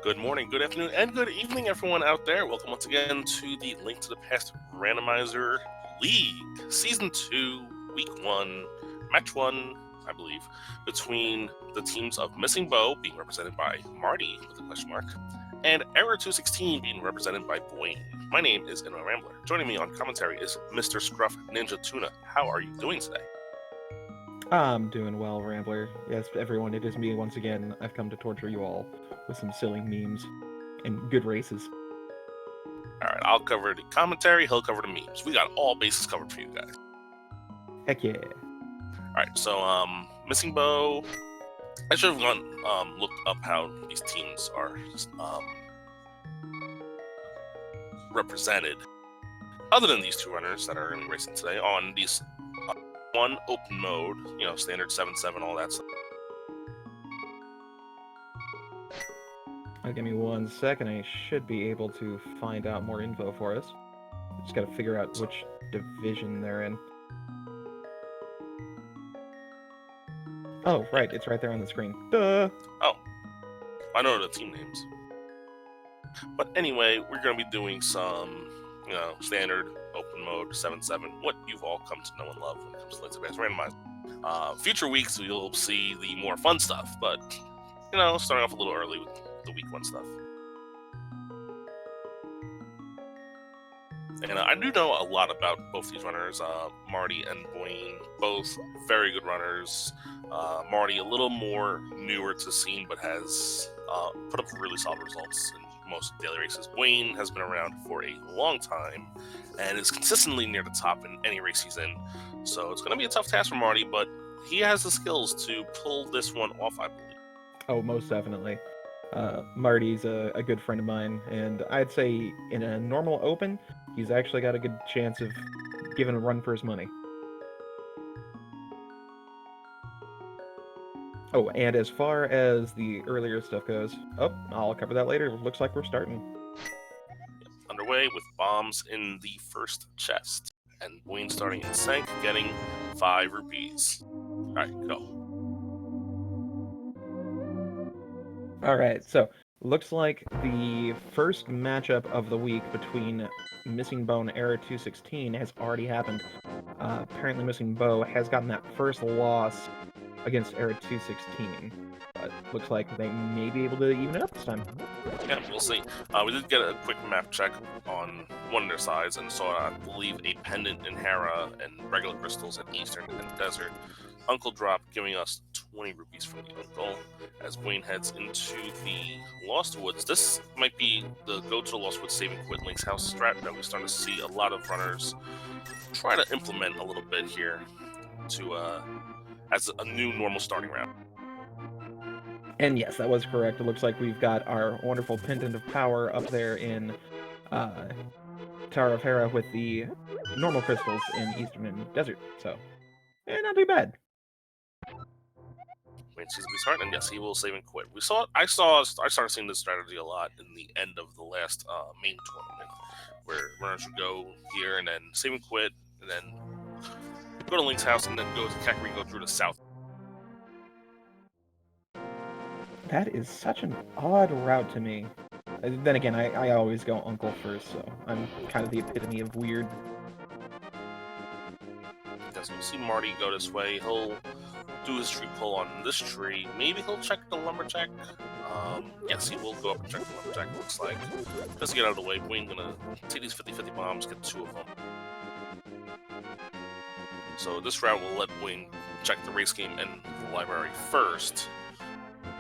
Good morning, good afternoon, and good evening, everyone out there. Welcome once again to the Link to the Past Randomizer League, Season 2, Week 1, Match 1, I believe, between the teams of Missing Bow, being represented by Marty, with a question mark, and Error 216, being represented by Buane. My name is Inno Rambler. Joining me on commentary is Mr. Scruff Ninja Tuna. How are you doing today? I'm doing well, Rambler. Yes, everyone, it is me once again. I've come to torture you all with some silly memes and good races. Alright, I'll cover the commentary, he'll cover the memes. We got all bases covered for you guys. Heck yeah. Alright, so, Missing Bow. I should have looked up how these teams are represented. Other than these two runners that are going to be racing today on these one open mode, standard 7-7, all that stuff. Give me 1 second. I should be able to find out more info for us. Just gotta figure out which division they're in. Oh, right, it's right there on the screen. Duh! Oh, I know the team names. But anyway, we're going to be doing some, standard open mode 7-7, what you've all come to know and love when it comes to Link to the Past Randomizer. Future weeks, you'll see the more fun stuff, but, starting off a little early with the week 1 stuff. And I do know a lot about both these runners, Marty and Buane, both very good runners. Marty a little more newer to the scene, but has put up really solid results in most daily races. Buane has been around for a long time and is consistently near the top in any race he's in. So it's going to be a tough task for Marty, but he has the skills to pull this one off, I believe. Oh, most definitely. Marty's a good friend of mine, and I'd say in a normal open, he's actually got a good chance of giving a run for his money. Oh, and as far as the earlier stuff goes, I'll cover that later. Looks like we're starting. Underway with bombs in the first chest, and Buane starting in Sank, getting 5 rupees. Alright, go. Alright, so looks like the first matchup of the week between Missing Bow and Error 216 has already happened. Apparently Missing Bow has gotten that first loss against Error 216, but looks like they may be able to even it up this time. Yeah, we'll see. We did get a quick map check on one of their sides and saw, I believe, a pendant in Hera and regular crystals at Eastern and Desert. Uncle Drop giving us 20 rupees from the Uncle as Buane heads into the Lost Woods. This might be the go to the Lost Woods save and quit Link's House strat that we're starting to see a lot of runners try to implement a little bit here to as a new normal starting round. And yes, that was correct. It looks like we've got our wonderful pendant of power up there in Tower of Hera with the normal crystals in Eastern and Desert. So, not too bad. Buane seems to be smart, and yes, he will save and quit. I started seeing this strategy a lot in the end of the last main tournament, where runners would go here and then save and quit, and then go to Link's House, and then go to Kakariko through the south. That is such an odd route to me. Then again, I always go Uncle first, so I'm kind of the epitome of weird. Yes, we'll see Marty go this way. He'll do his tree pull on this tree. Maybe he'll check the lumberjack. Yes, he will go up and check the lumberjack, looks like. Just to get out of the way, Buane gonna take these 50-50 bombs, get 2 of them. So this route will let Buane check the race game and the library first.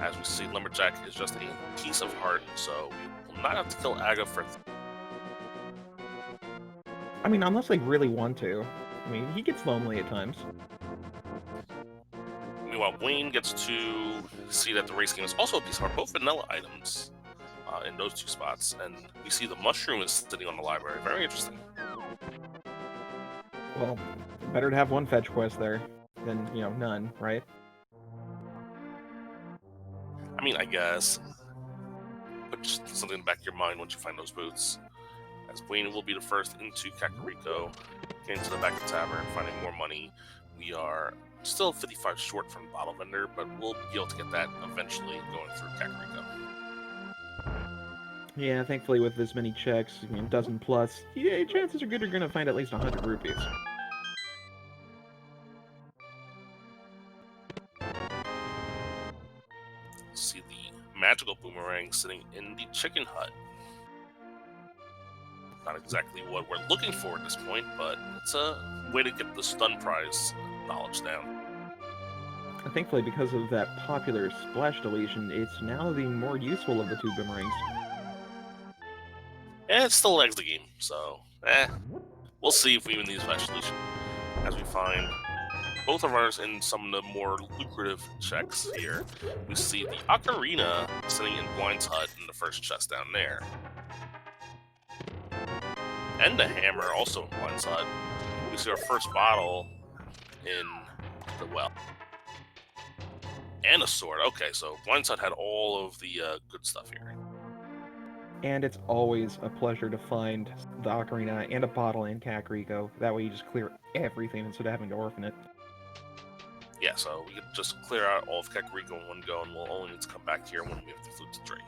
As we see, lumberjack is just a piece of heart, so we will not have to kill Aga for... I mean, unless they really want to. I mean, he gets lonely at times. Meanwhile, Buane gets to see that the race game is also a piece of heart, both vanilla items in those 2 spots, and we see the mushroom is sitting on the library. Very interesting. Well, better to have one fetch quest there than, none, right? I mean, I guess. But just something in the back of your mind once you find those boots. As Buane will be the first into Kakariko, getting to the back of the tavern, finding more money. We are still 55 short from Bottle Vendor, but we'll be able to get that eventually going through Kakariko. Yeah, thankfully with this many checks, dozen plus, yeah, chances are good you're gonna find at least 100 rupees. See the magical boomerang sitting in the chicken hut. Not exactly what we're looking for at this point, but it's a way to get the stun prize knowledge down. Thankfully, because of that popular splash deletion, it's now the more useful of the two boomerangs. And it still lags the game, so we'll see if we win these splash deletion as we find both our runners in some of the more lucrative checks here. We see the ocarina sitting in Buane's hut in the first chest down there. And the hammer also in Buane's hut. We see our first bottle in the well. And a sword. Okay, so Buane's hut had all of the good stuff here. And it's always a pleasure to find the ocarina and a bottle in Kakariko. That way you just clear everything instead of having to orphan it. Yeah, so we could just clear out all of Kakariko in one go, and we'll only need to come back here when we have the flute to drink.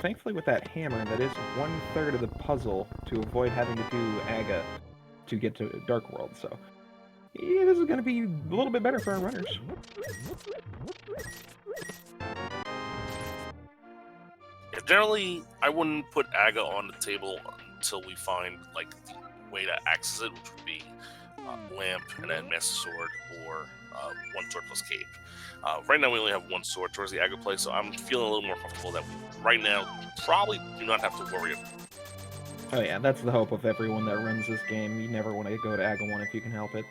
Thankfully, with that hammer, that is 1/3 of the puzzle to avoid having to do Aga to get to Dark World, so yeah, this is going to be a little bit better for our runners. Yeah, generally, I wouldn't put Aga on the table until we find like the way to access it, which would be lamp and then master sword, or one sword plus cape. Right now we only have one sword towards the Aga play, so I'm feeling a little more comfortable that we right now probably do not have to worry about it. Oh yeah, that's the hope of everyone that runs this game. You never want to go to Aga 1 if you can help it.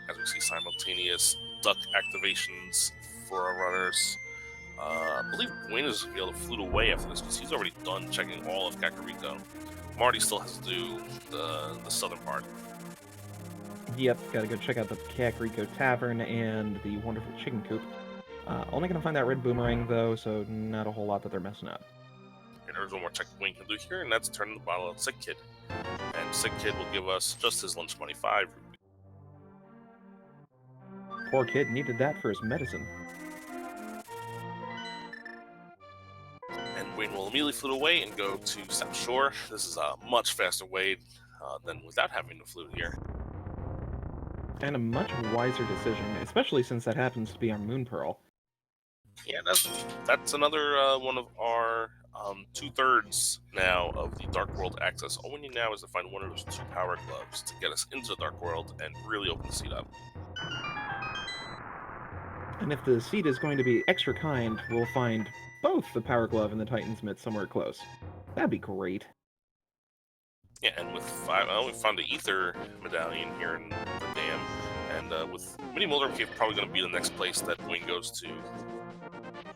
As we see simultaneous duck activations for our runners. I believe Buane is going to be able to flute away after this because he's already done checking all of Kakariko. Marty still has to do the southern part. Yep, gotta go check out the Kakariko Tavern and the wonderful chicken coop. Only gonna find that red boomerang though, so not a whole lot that they're messing up. And there's one more check Buane can do here, and that's turn the bottle of Sick Kid. And Sick Kid will give us just his lunch money, 5 rupees. Poor kid needed that for his medicine. And Buane will immediately flute away and go to South Shore. This is a much faster way than without having to flute here. And a much wiser decision, especially since that happens to be our Moon Pearl. Yeah, that's another one of our 2/3 now of the Dark World access. All we need now is to find one of those 2 power gloves to get us into the Dark World and really open the seat up. And if the seed is going to be extra kind, we'll find both the Power Glove and the Titan's Mitt somewhere close. That'd be great. Yeah, and with 5, we found the Ether Medallion here in the dam, and with Mini Mulder Cave probably going to be the next place that Buane goes to.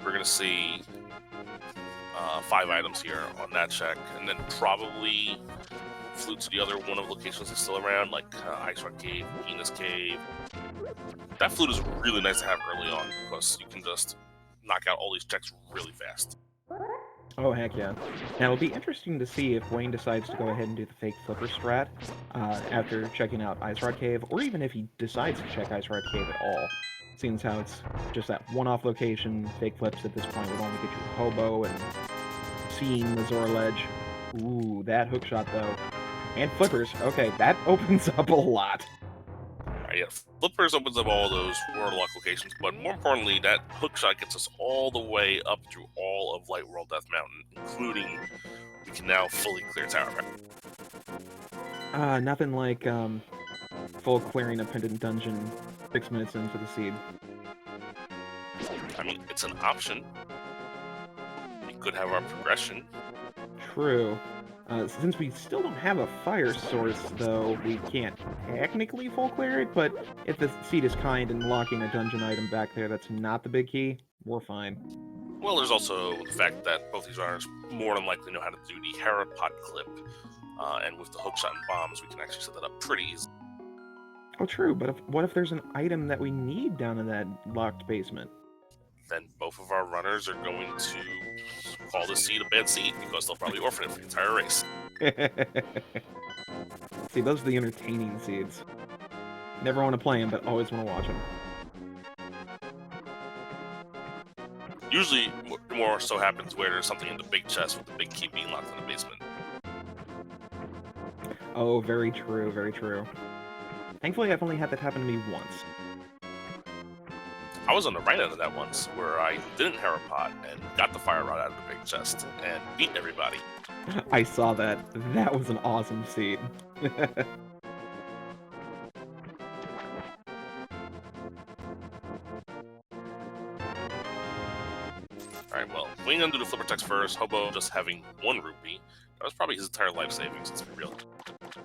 We're going to see 5 items here on that check, and then probably flute to the other one of the locations that's still around, like Ice Rock Cave, Venus Cave. That flute is really nice to have early on, because you can just knock out all these checks really fast. Oh, heck yeah. Now, it'll be interesting to see if Buane decides to go ahead and do the fake flipper strat after checking out Ice Rod Cave, or even if he decides to check Ice Rod Cave at all. Seeing as how it's just that one-off location, fake flips at this point would only get you Hobo and seeing the Zora Ledge. Ooh, that hookshot, though. And flippers. Okay, that opens up a lot. Yeah, flippers opens up all those world lock locations, but more importantly, that hookshot gets us all the way up through all of Light World Death Mountain, including we can now fully clear Tower. Nothing like full clearing a pendant dungeon 6 minutes into the seed. I mean, it's an option. We could have our progression. True. Since we still don't have a fire source, though, we can't technically full clear it, but if the seed is kind and locking a dungeon item back there that's not the big key, we're fine. Well, there's also the fact that both these runners more than likely know how to do the Herapod clip, and with the hookshot and bombs, we can actually set that up pretty easily. Oh, true, but what if there's an item that we need down in that locked basement? Then both of our runners are going to call this seed a bad seed, because they'll probably orphan it for the entire race. See, those are the entertaining seeds. Never want to play him, but always want to watch him. Usually, more so happens where there's something in the big chest with the big key being locked in the basement. Oh, very true, very true. Thankfully, I've only had that happen to me once. I was on the right end of that once, where I didn't have a pot and got the fire rod out of the big chest and beat everybody. I saw that. That was an awesome scene. Alright, well, Buane gonna do the flipper text first, Hobo just having 1 rupee. That was probably his entire life savings, let's be real.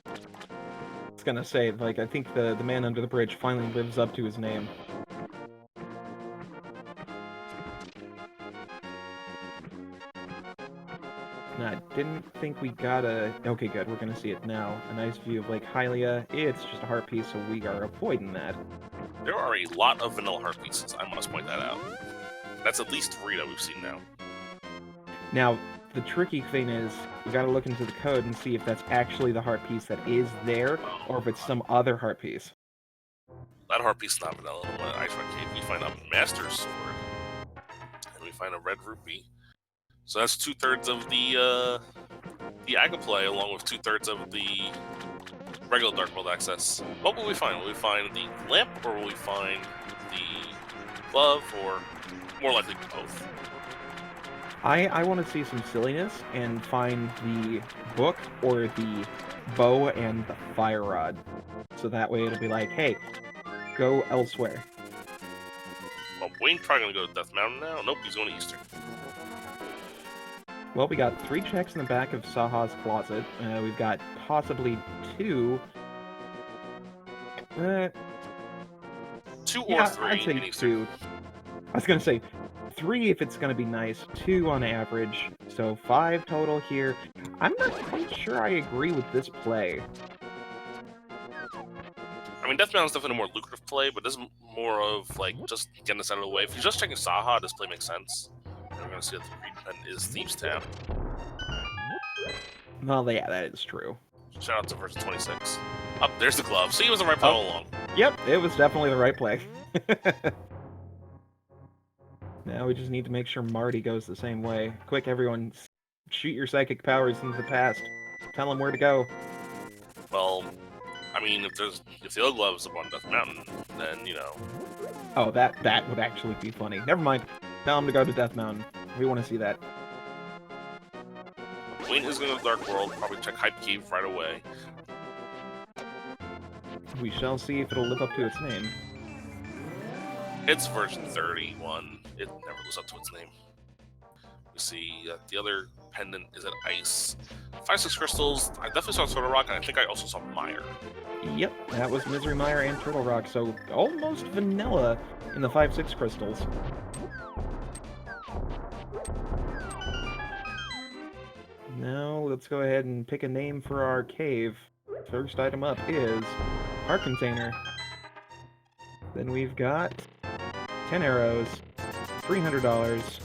I was gonna say, like, I think the man under the bridge finally lives up to his name. And I didn't think we got a... Okay, good, we're gonna see it now. A nice view of Lake Hylia. It's just a heart piece, so we are avoiding that. There are a lot of vanilla heart pieces, I must point that out. That's at least 3 that we've seen now. Now, the tricky thing is, we gotta look into the code and see if that's actually the heart piece that is there, or if it's some other heart piece. That heart piece is not vanilla. When I try cave, we find a Master's Sword, and we find a red rupee. So that's 2/3 of the Agaplay, along with 2/3 of the regular Dark World access. What will we find? Will we find the lamp, or will we find the glove, or more likely both? I want to see some silliness and find the book or the bow and the fire rod. So that way it'll be like, hey, go elsewhere. Well, Buane's probably gonna go to Death Mountain now. Nope, he's going to Eastern. Well, we got 3 checks in the back of Saha's closet. We've got possibly 2. 2 or Yeah, 3 I'd say in Eastern. 2. I was gonna say 3 if it's gonna be nice, 2 on average, so 5 total here. I'm not quite sure I agree with this play. I mean, Death Mountain's definitely a more lucrative play, but this is more of, like, just getting this out of the way. If you're just checking Saha, this play makes sense. And we're gonna see that the green pen is Thieves' Town. Well, yeah, that is true. Shout out to version 26. Up, there's the glove. See, it was the right play all along. Yep, it was definitely the right play. Now we just need to make sure Marty goes the same way. Quick, everyone, shoot your psychic powers into the past. Tell him where to go. Well, I mean, if the other glove's up on Death Mountain, then, you know. Oh, that would actually be funny. Never mind. Tell him to go to Death Mountain. We want to see that. Buane is going to the Dark World, probably check Hype Cave right away. We shall see if it'll live up to its name. It's version 31. It never lives up to its name. We see the other pendant is at Ice. 5-6 crystals. I definitely saw Turtle Rock, and I think I also saw Mire. Yep, that was Misery Mire and Turtle Rock, so almost vanilla in the 5-6 crystals. Now, let's go ahead and pick a name for our cave. First item up is Heart Container. Then we've got 10 arrows, $300,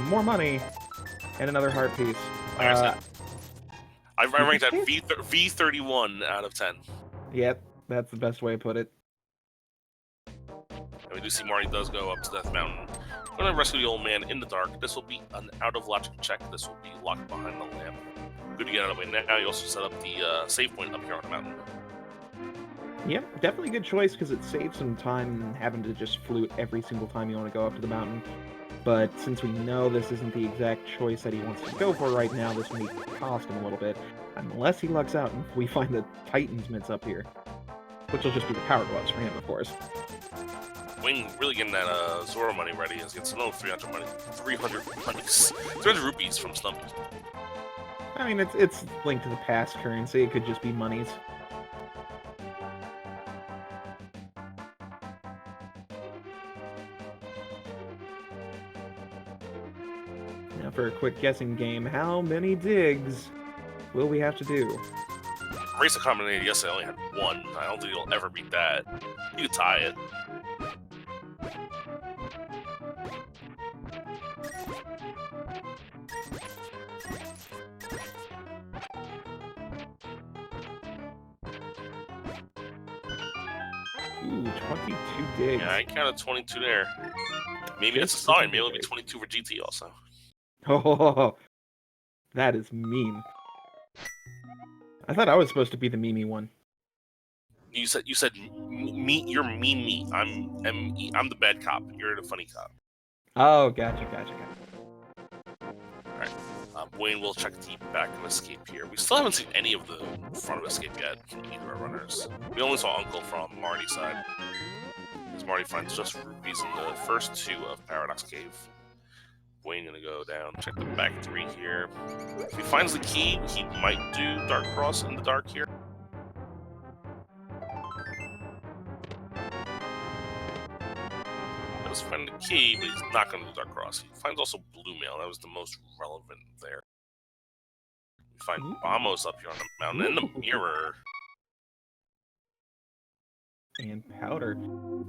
more money, and another heart piece. Like I said, I ranked that V31 out of 10. Yep, that's the best way to put it. And we do see Marty does go up to Death Mountain. Going to rescue the old man in the dark. This will be an out of logic check. This will be locked behind the lamp. Good to get out of the way. Now you also set up the save point up here on the mountain. Yep, definitely a good choice because it saves some time having to just flute every single time you want to go up to the mountain. But since we know this isn't the exact choice that he wants to go for right now, this may cost him a little bit. Unless he lucks out and we find the Titan's mitts up here. Which will just be the power gloves for him, of course. Buane really getting that Zoro money ready. He's getting another 300 money. 300 monies. 300 rupees from Stumpy. I mean, it's linked to the past currency. It could just be monies. Now for a quick guessing game, how many digs will we have to do? Race of Combinator, yes, I only had 1. I don't think you'll ever beat that. You could tie it. Ooh, 22 digs. Yeah, I counted 22 there. Maybe that's a Just sign. Maybe pretty it'll be big. 22 for GT also. Oh, that is mean. I thought I was supposed to be the Mimi one. You said me. You're mean me. I'm M-E. I'm the bad cop. You're the funny cop. Oh, gotcha. All right. Buane will check the back of escape here. We still haven't seen any of the front of escape yet from either of our runners. We only saw Uncle from Marty's side. As Marty finds just rupees in the first 2 of Paradox Cave. Buane gonna go down, check the back 3 here. If he finds the key, he might do Dark Cross in the dark here. Does find the key, but he's not gonna do Dark Cross. He finds also Blue Mail. That was the most relevant there. We find Vamos up here on the mountain and the mirror. And powder.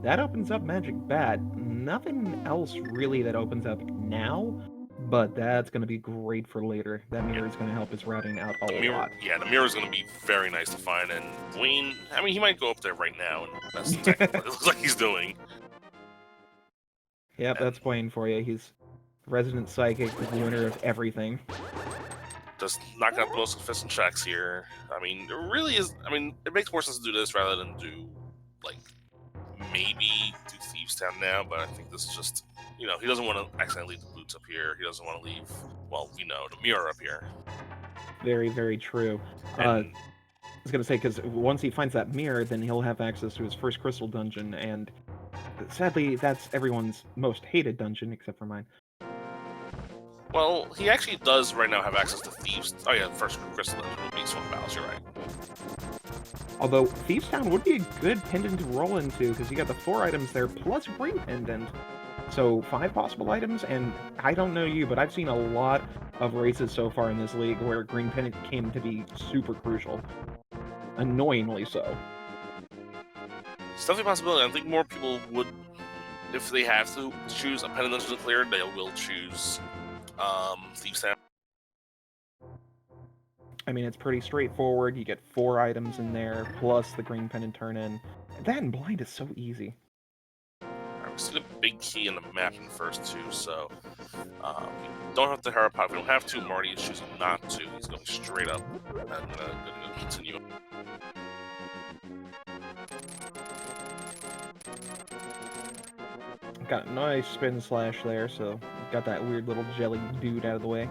That opens up Magic Bat. Nothing else really that opens up now, but that's going to be great for later. That mirror is going to help his routing out a lot. Yeah, the mirror is going to be very nice to find. And Buane, I mean, he might go up there right now, and that's exactly what it looks like he's doing. Yep, that's Buane for you. He's resident psychic, the winner of everything. Just knocking out the most efficient checks here. I mean, it really is. I mean, it makes more sense to do this rather than do, like, maybe do Thieves Town now, but I think this is just, you know, he doesn't want to accidentally leave the boots up here. He doesn't want to leave, well, we know, the mirror up here. Very, very true. I was going to say, because once he finds that mirror, then he'll have access to his first crystal dungeon, and sadly, that's everyone's most hated dungeon, except for mine. Well, he actually does right now have access to Thieves. Oh yeah, first crystal dungeon would be Swamp Palace, you're right. Although Thieves Town would be a good pendant to roll into, because you got the 4 items there, plus Green Pendant. So 5 possible items, and I don't know you, but I've seen a lot of races so far in this league where Green Pendant came to be super crucial. Annoyingly so. It's definitely a possibility. I think more people would, if they have to choose a pendant dungeon to clear, they will choose Thieves Town. I mean, it's pretty straightforward. You get 4 items in there, plus the Green Pendant turn-in. That and Blind is so easy. We see the big key in the map in the first 2, so we don't have to Harapod. If we don't have to, Marty is choosing not to. He's going straight up. I'm gonna continue. Got a nice spin slash there, so got that weird little jelly dude out of the way.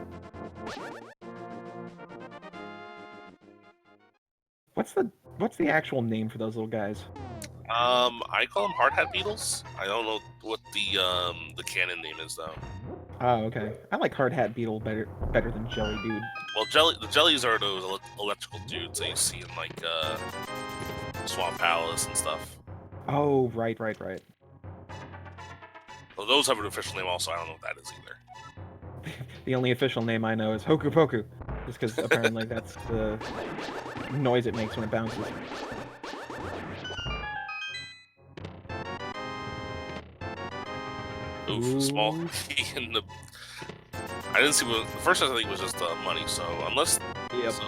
What's the actual name for those little guys? I call them hard hat beetles. I don't know what the canon name is though. Oh, okay. I like hard hat beetle better than jelly dude. Well, the jellies are those electrical dudes that you see in like Swamp Palace and stuff. Oh, right. Well, those have an official name also. I don't know what that is either. The only official name I know is Hoku Poku, just because apparently that's the noise it makes when it bounces. Oof, small key in the. I didn't see what the first. I think was just money. So unless, so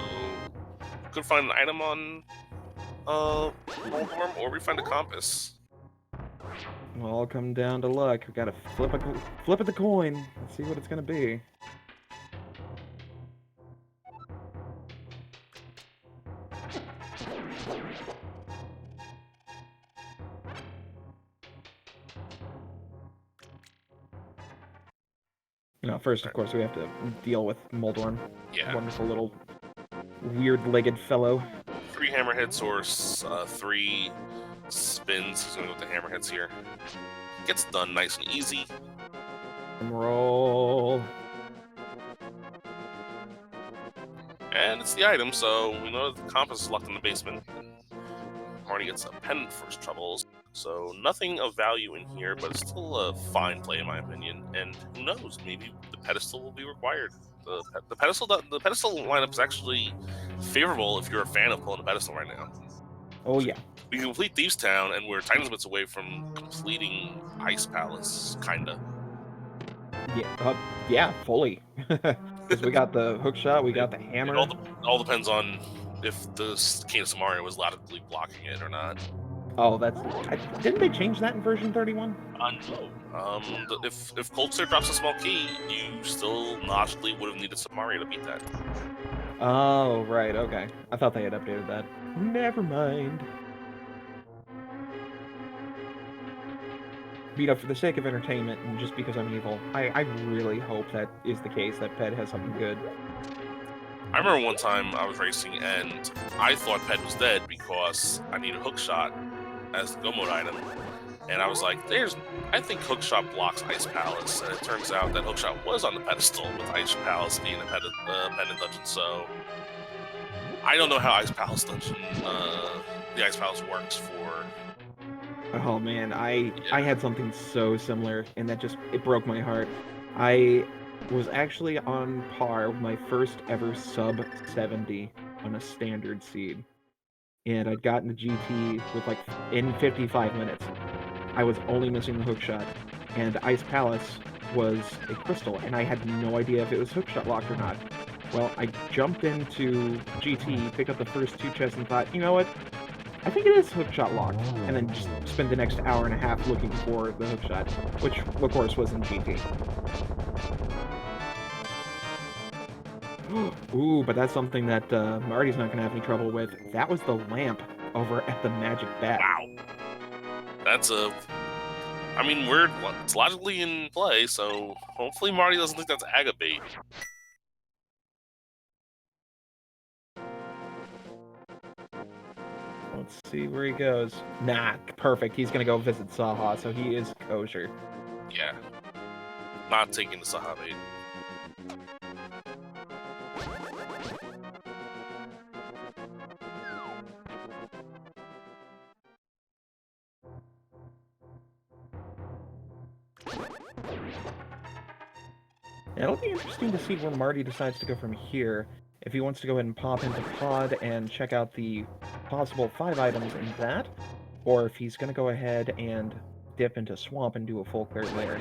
could find an item on Moldorm, or we find a compass. Well, it'll come down to luck. We gotta flip at the coin. Let's see what it's gonna be. No, first, of course, we have to deal with Moldorm. Yeah. Wonderful little weird-legged fellow. 3 hammerhead source, 3 spins. He's gonna go with the hammerheads here. Gets done nice and easy. Roll. And it's the item, so we know the compass is locked in the basement. Marty gets a pendant for his troubles. So nothing of value in here, but it's still a fine play in my opinion. And who knows, maybe the pedestal will be required. The pedestal lineup is actually favorable if you're a fan of pulling the pedestal right now. Oh yeah. We can complete Thieves Town, and we're tiny bits away from completing Ice Palace, kinda. Yeah, fully. Because we got the hook shot, we got the hammer. It all depends on if the King of Samaria was logically blocking it or not. Oh, didn't they change that in version 31? No. If Cold Stare drops a small key, you still logically would have needed some Mario to beat that. Oh, right, okay. I thought they had updated that. Never mind. You know, for the sake of entertainment and just because I'm evil, I really hope that is the case, that Ped has something good. I remember one time I was racing and I thought Ped was dead because I needed a hookshot as the go mode item. And I was like, I think hookshot blocks Ice Palace. And it turns out that hookshot was on the pedestal with Ice Palace being a pendant dungeon. So I don't know how Ice Palace dungeon, the Ice Palace works for. Oh man, I had something so similar, and it broke my heart. I was actually on par with my first ever sub 70 on a standard seed. And I'd gotten the GT with in 55 minutes. I was only missing the hookshot, and Ice Palace was a crystal, and I had no idea if it was hookshot locked or not. Well, I jumped into GT, picked up the first 2 chests, and thought, you know what? I think it is hookshot locked, and then just spent the next hour and a half looking for the hookshot, which, of course, was in GT. Ooh, but that's something that Marty's not going to have any trouble with. That was the lamp over at the Magic Bat. Wow. That's it's logically in play, so hopefully Marty doesn't think that's Agabait. Let's see where he goes. Nah, perfect. He's gonna go visit Saha, so he is kosher. Yeah. Not taking the Saha bait. It'll be interesting to see where Marty decides to go from here. If he wants to go ahead and pop into Pod and check out the possible 5 items in that, or if he's going to go ahead and dip into Swamp and do a full clear later.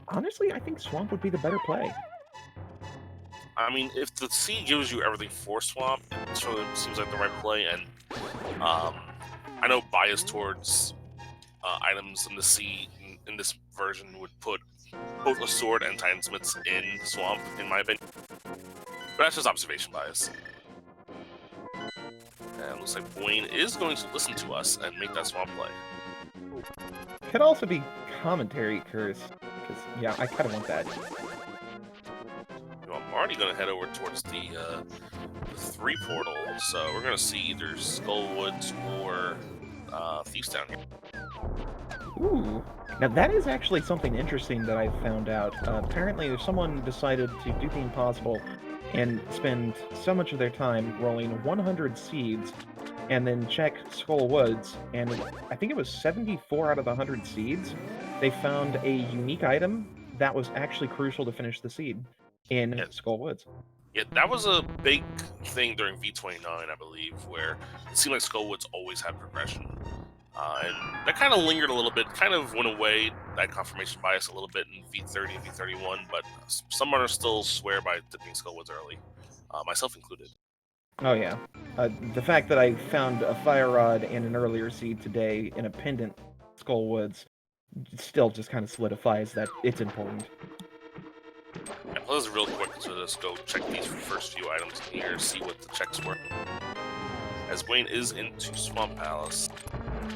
Honestly, I think Swamp would be the better play. I mean, if the sea gives you everything for Swamp, it sort of seems like the right play, and I know bias towards items in the sea in this version would put both a sword and Titansmiths in Swamp, in my opinion. But that's just observation bias. And it looks like Buane is going to listen to us and make that Swamp play. Could also be commentary curse, because, yeah, I kind of want that. I'm already going to head over towards the 3 portal, so we're going to see either Skullwoods or Thieves Town here. Ooh. Now that is actually something interesting that I found out. Apparently someone decided to do the impossible and spend so much of their time rolling 100 seeds and then check Skull Woods, and I think it was 74 out of the 100 seeds, they found a unique item that was actually crucial to finish the seed in Skull Woods. Yeah, that was a big thing during V29, I believe, where it seemed like Skull Woods always had progression. And that kind of lingered a little bit, kind of went away, that confirmation bias a little bit in V30 and V31, but some runners still swear by dipping Skullwoods early, myself included. Oh yeah. The fact that I found a Fire Rod and an earlier seed today in a pendant Skullwoods still just kind of solidifies that it's important. Yeah, plus real quick, so let's go check these first few items in here, see what the checks were. As Buane is into Swamp Palace,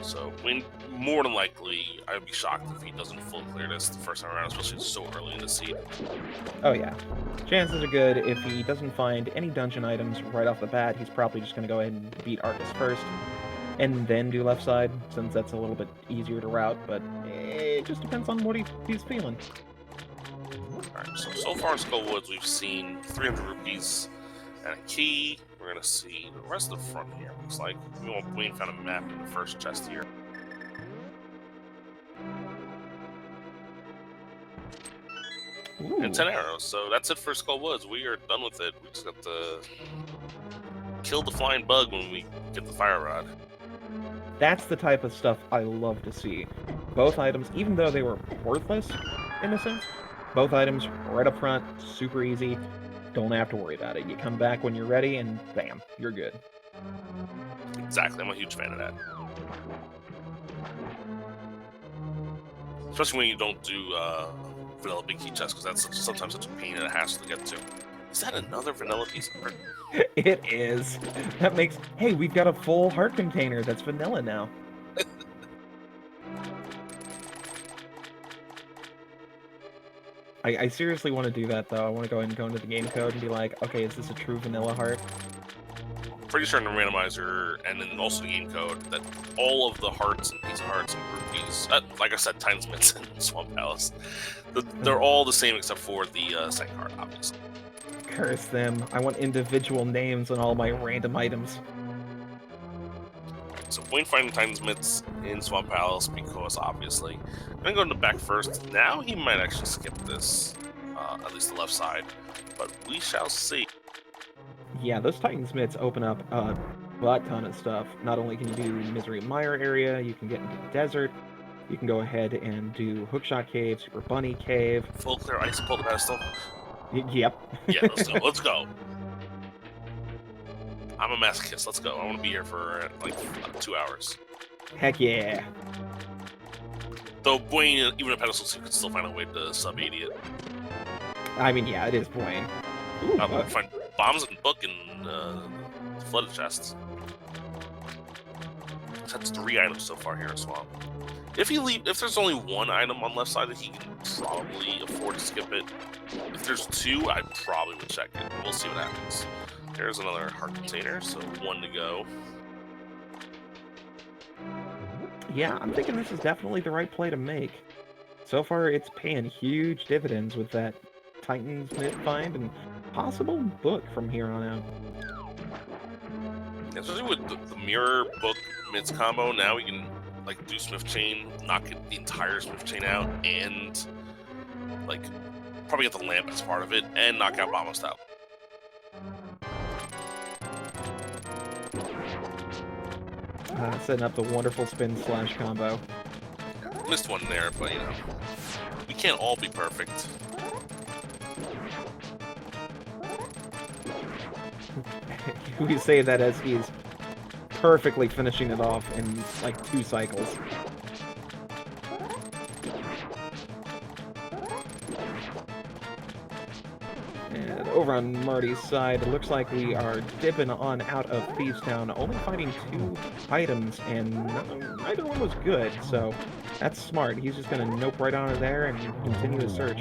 so Buane, more than likely, I would be shocked if he doesn't full clear this the first time around, especially so early in the seed. Oh yeah. Chances are good if he doesn't find any dungeon items right off the bat, he's probably just going to go ahead and beat Arcus first, and then do left side, since that's a little bit easier to route, but it just depends on what he's feeling. Alright, so far in Skullwoods, we've seen 300 rupees and a key. We're going to see the rest of the front here, looks like. Buane found a map in the first chest here. Ooh. And 10 arrows, so that's it for Skullwoods. We are done with it. We just got to kill the flying bug when we get the Fire Rod. That's the type of stuff I love to see. Both items, even though they were worthless, in a sense, both items right up front, super easy. Don't have to worry about it. You come back when you're ready, and bam, you're good. Exactly. I'm a huge fan of that. Especially when you don't do vanilla big key chest, because that's sometimes such a pain and a hassle to get to. Is that another vanilla piece of art? It is. That makes... Hey, we've got a full heart container that's vanilla now. I seriously want to do that, though. I want to go ahead and go into the game code and be like, okay, is this a true vanilla heart? Pretty sure in the randomizer and then also the game code that all of the hearts and pizza hearts and rupees, like I said, Tiny Smiths and Swamp Palace, they're all the same except for the second card, obviously. Curse them. I want individual names on all my random items. So Buane finding Tiny Smiths in Swamp Palace because obviously. I'm gonna go in the back first. Now he might actually skip this, at least the left side, but we shall see. Yeah, those Titan Smiths open up a butt ton of stuff. Not only can you do Misery Mire area, you can get into the desert, you can go ahead and do Hookshot Cave, Super Bunny Cave. Full clear ice, pull the pedestal. Yep. Yeah, let's go. Let's go. I'm a masochist. Let's go. I want to be here for like 2 hours. Heck yeah. Though Buane, even a pedestal, you could still find a way to sub-80 it. I mean, yeah, it is Buane. Ooh, Find bombs and book and flooded chests. That's 3 items so far here in Swamp. If there's only 1 item on left side, that he can probably afford to skip it. If there's 2, I probably would check it. We'll see what happens. There's another heart container, so 1 to go. Yeah, I'm thinking this is definitely the right play to make. So far, it's paying huge dividends with that Titan Smith find and possible book from here on out. Especially with the mirror book mids combo, now we can like do Smith Chain, knock the entire Smith Chain out, and like probably get the lamp as part of it, and knock out Bomba Style. Setting up the wonderful spin slash combo. Missed one there, but you know, we can't all be perfect. We say that as he's perfectly finishing it off in like 2 cycles. And over on Marty's side, it looks like we are dipping on out of Thieves Town, only finding 2 items, and neither one was good, so that's smart. He's just gonna nope right on there and continue his search.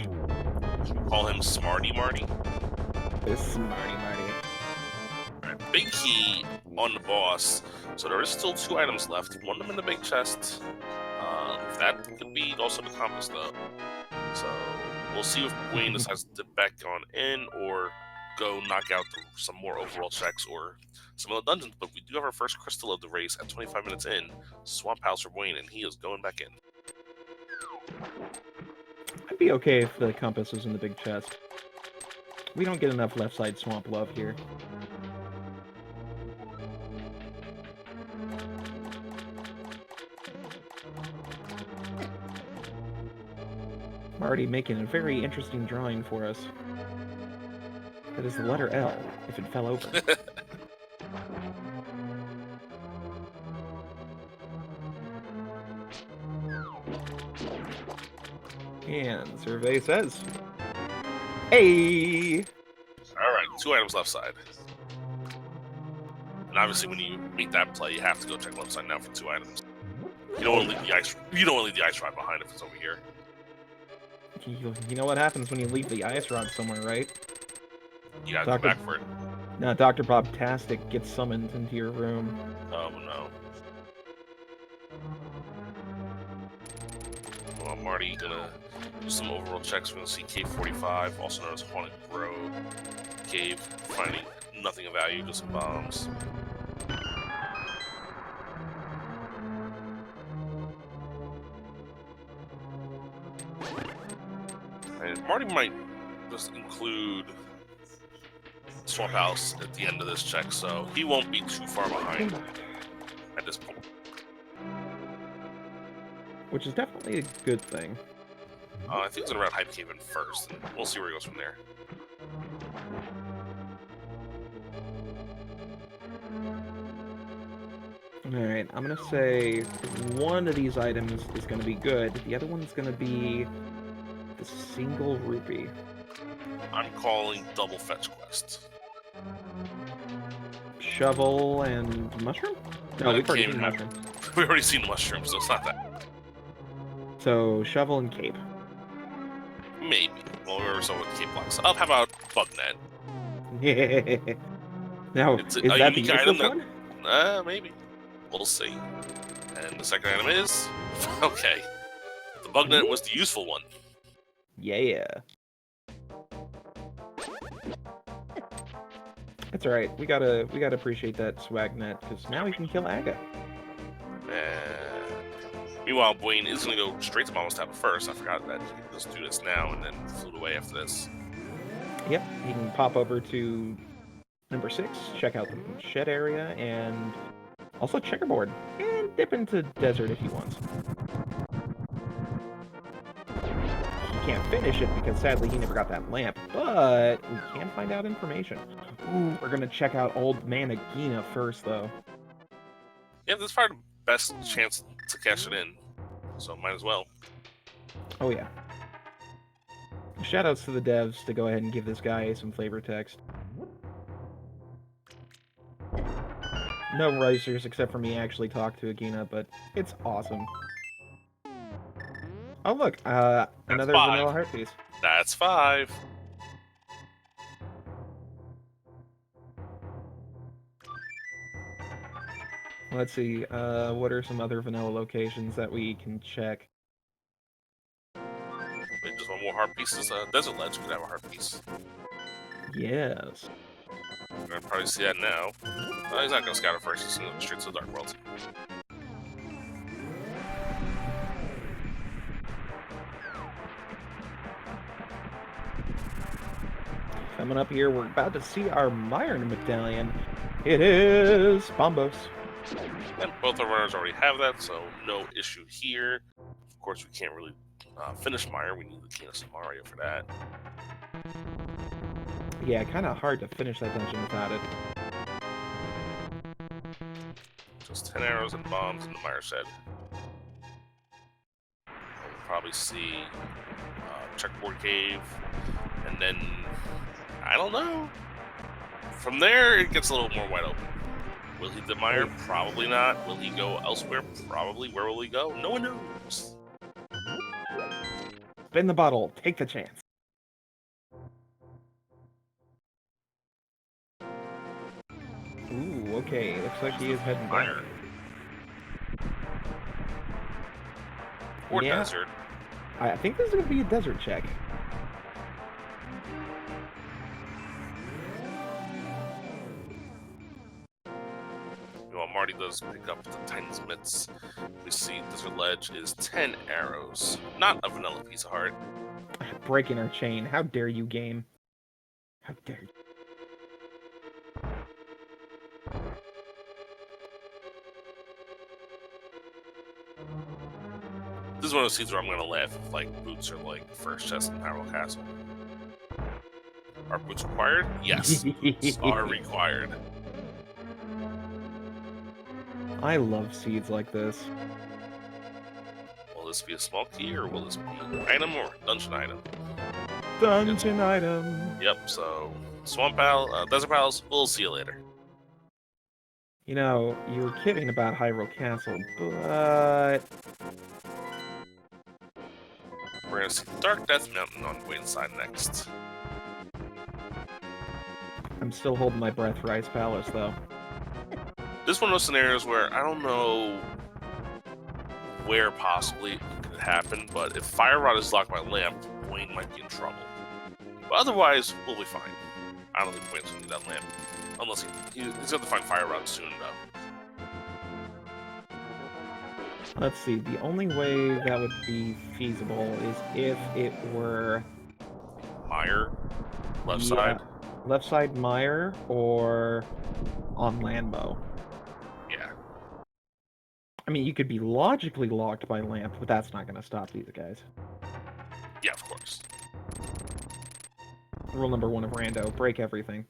Should we call him Smarty Marty? This Smarty Marty. Alright, big key on the boss. So there is still 2 items left. One of them in the big chest. That could be also the compass though. So we'll see if Buane decides to dip back on in or go knock out some more overall checks or some of the dungeons. But we do have our first crystal of the race at 25 minutes in. Swamp House for Buane, and he is going back in. I'd be okay if the compass was in the big chest. We don't get enough left side swamp love here. Marty making a very interesting drawing for us. That is the letter L, if it fell over. And survey says, hey! Alright, 2 items left side. And obviously when you make that play, you have to go check left side now for 2 items. You don't want to leave the ice. You don't want to leave the ice rod behind if it's over here. You know what happens when you leave the ice rod somewhere, right? You gotta go back for it. Now, Dr. Bob-tastic gets summoned into your room. Oh no. Well, Marty gonna do some overall checks. We're gonna see Cave 45, also known as Haunted Grove Cave, finding nothing of value, just some bombs. And Marty might just include Swamp House at the end of this check, so he won't be too far behind at this point. Which is definitely a good thing. I think he's gonna route Hype Cave in first, and we'll see where he goes from there. Alright, I'm gonna say one of these items is gonna be good. The other one's gonna be the single rupee. I'm calling double fetch quest. Shovel and mushroom? No, we've already seen mushroom. We've already seen mushroom, so it's not that. So, shovel and cape. Maybe. Well, we were with cape blocks. Oh, how about bug net? Now, It's is a that the unique item useless that, one? maybe. We'll see. And the second item is... okay. The bug net was the useful one. Yeah. That's alright. We gotta appreciate that swag net, because now we can kill Aga. Meanwhile, Buane is going to go straight to Mama's Tapa first. I forgot that. Let's do this now and then float away after this. Yep, he can pop over to number 6, check out the shed area, and also checkerboard, and dip into desert if he wants. He can't finish it because sadly he never got that lamp, but we can find out information. Ooh, we're gonna check out Old Man Agina first, though. Yeah, this is probably the best chance to cash it in, so might as well. Oh yeah. Shoutouts to the devs to go ahead and give this guy some flavor text. No risers except for me actually talk to Agina, but it's awesome. Oh look, another 5. vanilla heart piece. That's 5. Let's see, what are some other vanilla locations that we can check? Wait, just one more heart piece. Is Desert Ledge could have a heart piece. Yes. We're gonna probably see that now. He's not gonna scout it first. He's gonna go straight to the Dark World. Coming up here, we're about to see our Myron medallion. It is Bombos. And both our runners already have that, so no issue here. Of course, we can't really finish Meyer. We need the King of Samaria for that. Yeah, kind of hard to finish that dungeon without it. Just 10 arrows and bombs in the Meyer shed. We'll probably see Checkboard Cave, and then, I don't know. From there, it gets a little more wide open. Will he do Meyer? Probably not. Will he go elsewhere? Probably. Where will he go? No one knows. Spin the bottle. Take the chance. Ooh, okay. Looks like he is heading Meyer. back. Or Yeah. desert. I think this is going to be a desert check. While Marty does pick up the Titan's Mitts, we see Desert Ledge is 10 arrows. Not a vanilla piece of heart. Breaking our chain. How dare you, game? How dare you? This is one of those scenes where I'm gonna laugh if like boots are like first chest in Hyrule Castle. Are boots required? Yes. Boots are required. I love seeds like this. Will this be a small key or will this be an item or dungeon item? Dungeon item. Yep, so Swamp Pal, Desert Pals, we'll see you later. You know, you were kidding about Hyrule Castle, but... We're gonna see Dark Death Mountain on Buane's side next. I'm still holding my breath for Ice Palace, though. This is one of those scenarios where I don't know where possibly it could happen, but if Fire Rod is locked by Lamp, Buane might be in trouble. But otherwise, we'll be fine. I don't think Buane's gonna need that lamp. Unless he's gonna find Fire Rod soon, though. Let's see, the only way that would be feasible is if it were... Meyer, left side. Left side Meyer, or on Landbow. Yeah. I mean, you could be logically locked by Lamp, but that's not going to stop these guys. Yeah, of course. Rule number 1 of Rando, break everything.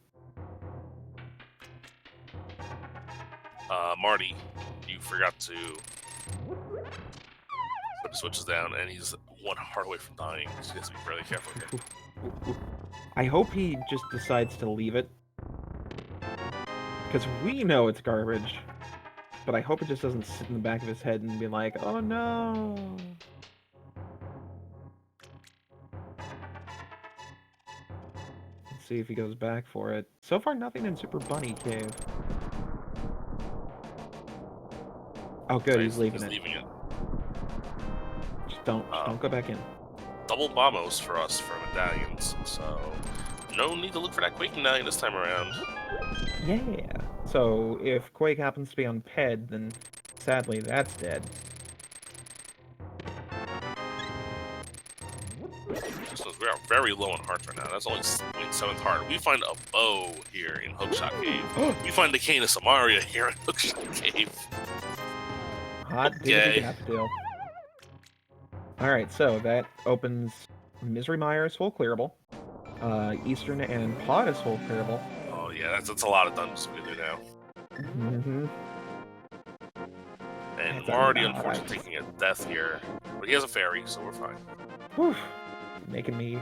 Marty, you forgot to... So he switches down, and he's one heart away from dying, so he has to be really careful here. I hope he just decides to leave it. Because we know it's garbage. But I hope it just doesn't sit in the back of his head and be like, oh no! Let's see if he goes back for it. So far, nothing in Super Bunny Cave. Oh good, he's leaving it. Just don't go back in. Double bombos for us for medallions, so no need to look for that Quake medallion this time around. Yeah. So if Quake happens to be on Ped, then sadly that's dead. So we are very low on hearts right now. That's only 7th heart. We find a bow here in Hookshot Cave. We find the Cane of Samaria here in Hookshot Cave. Hot diggity daffodil. Alright, so that opens Misery Mire is full clearable. Eastern and Pod is full clearable. Oh yeah, that's a lot of dungeons we do now. Mm-hmm. And Marty, unfortunately, taking a death here. But he has a fairy, so we're fine. Whew. Making me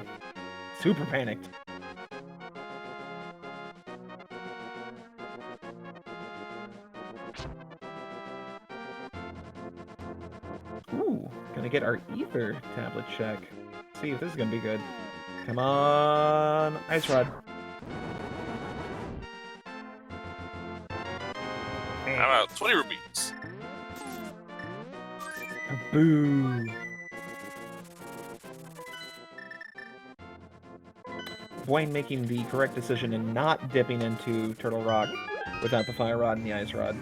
super panicked. Ooh, gonna get our ether tablet check. See if this is gonna be good. Come on, Ice Rod. How about 20 rupees? Boo. Buane making the correct decision and not dipping into Turtle Rock without the Fire Rod and the Ice Rod.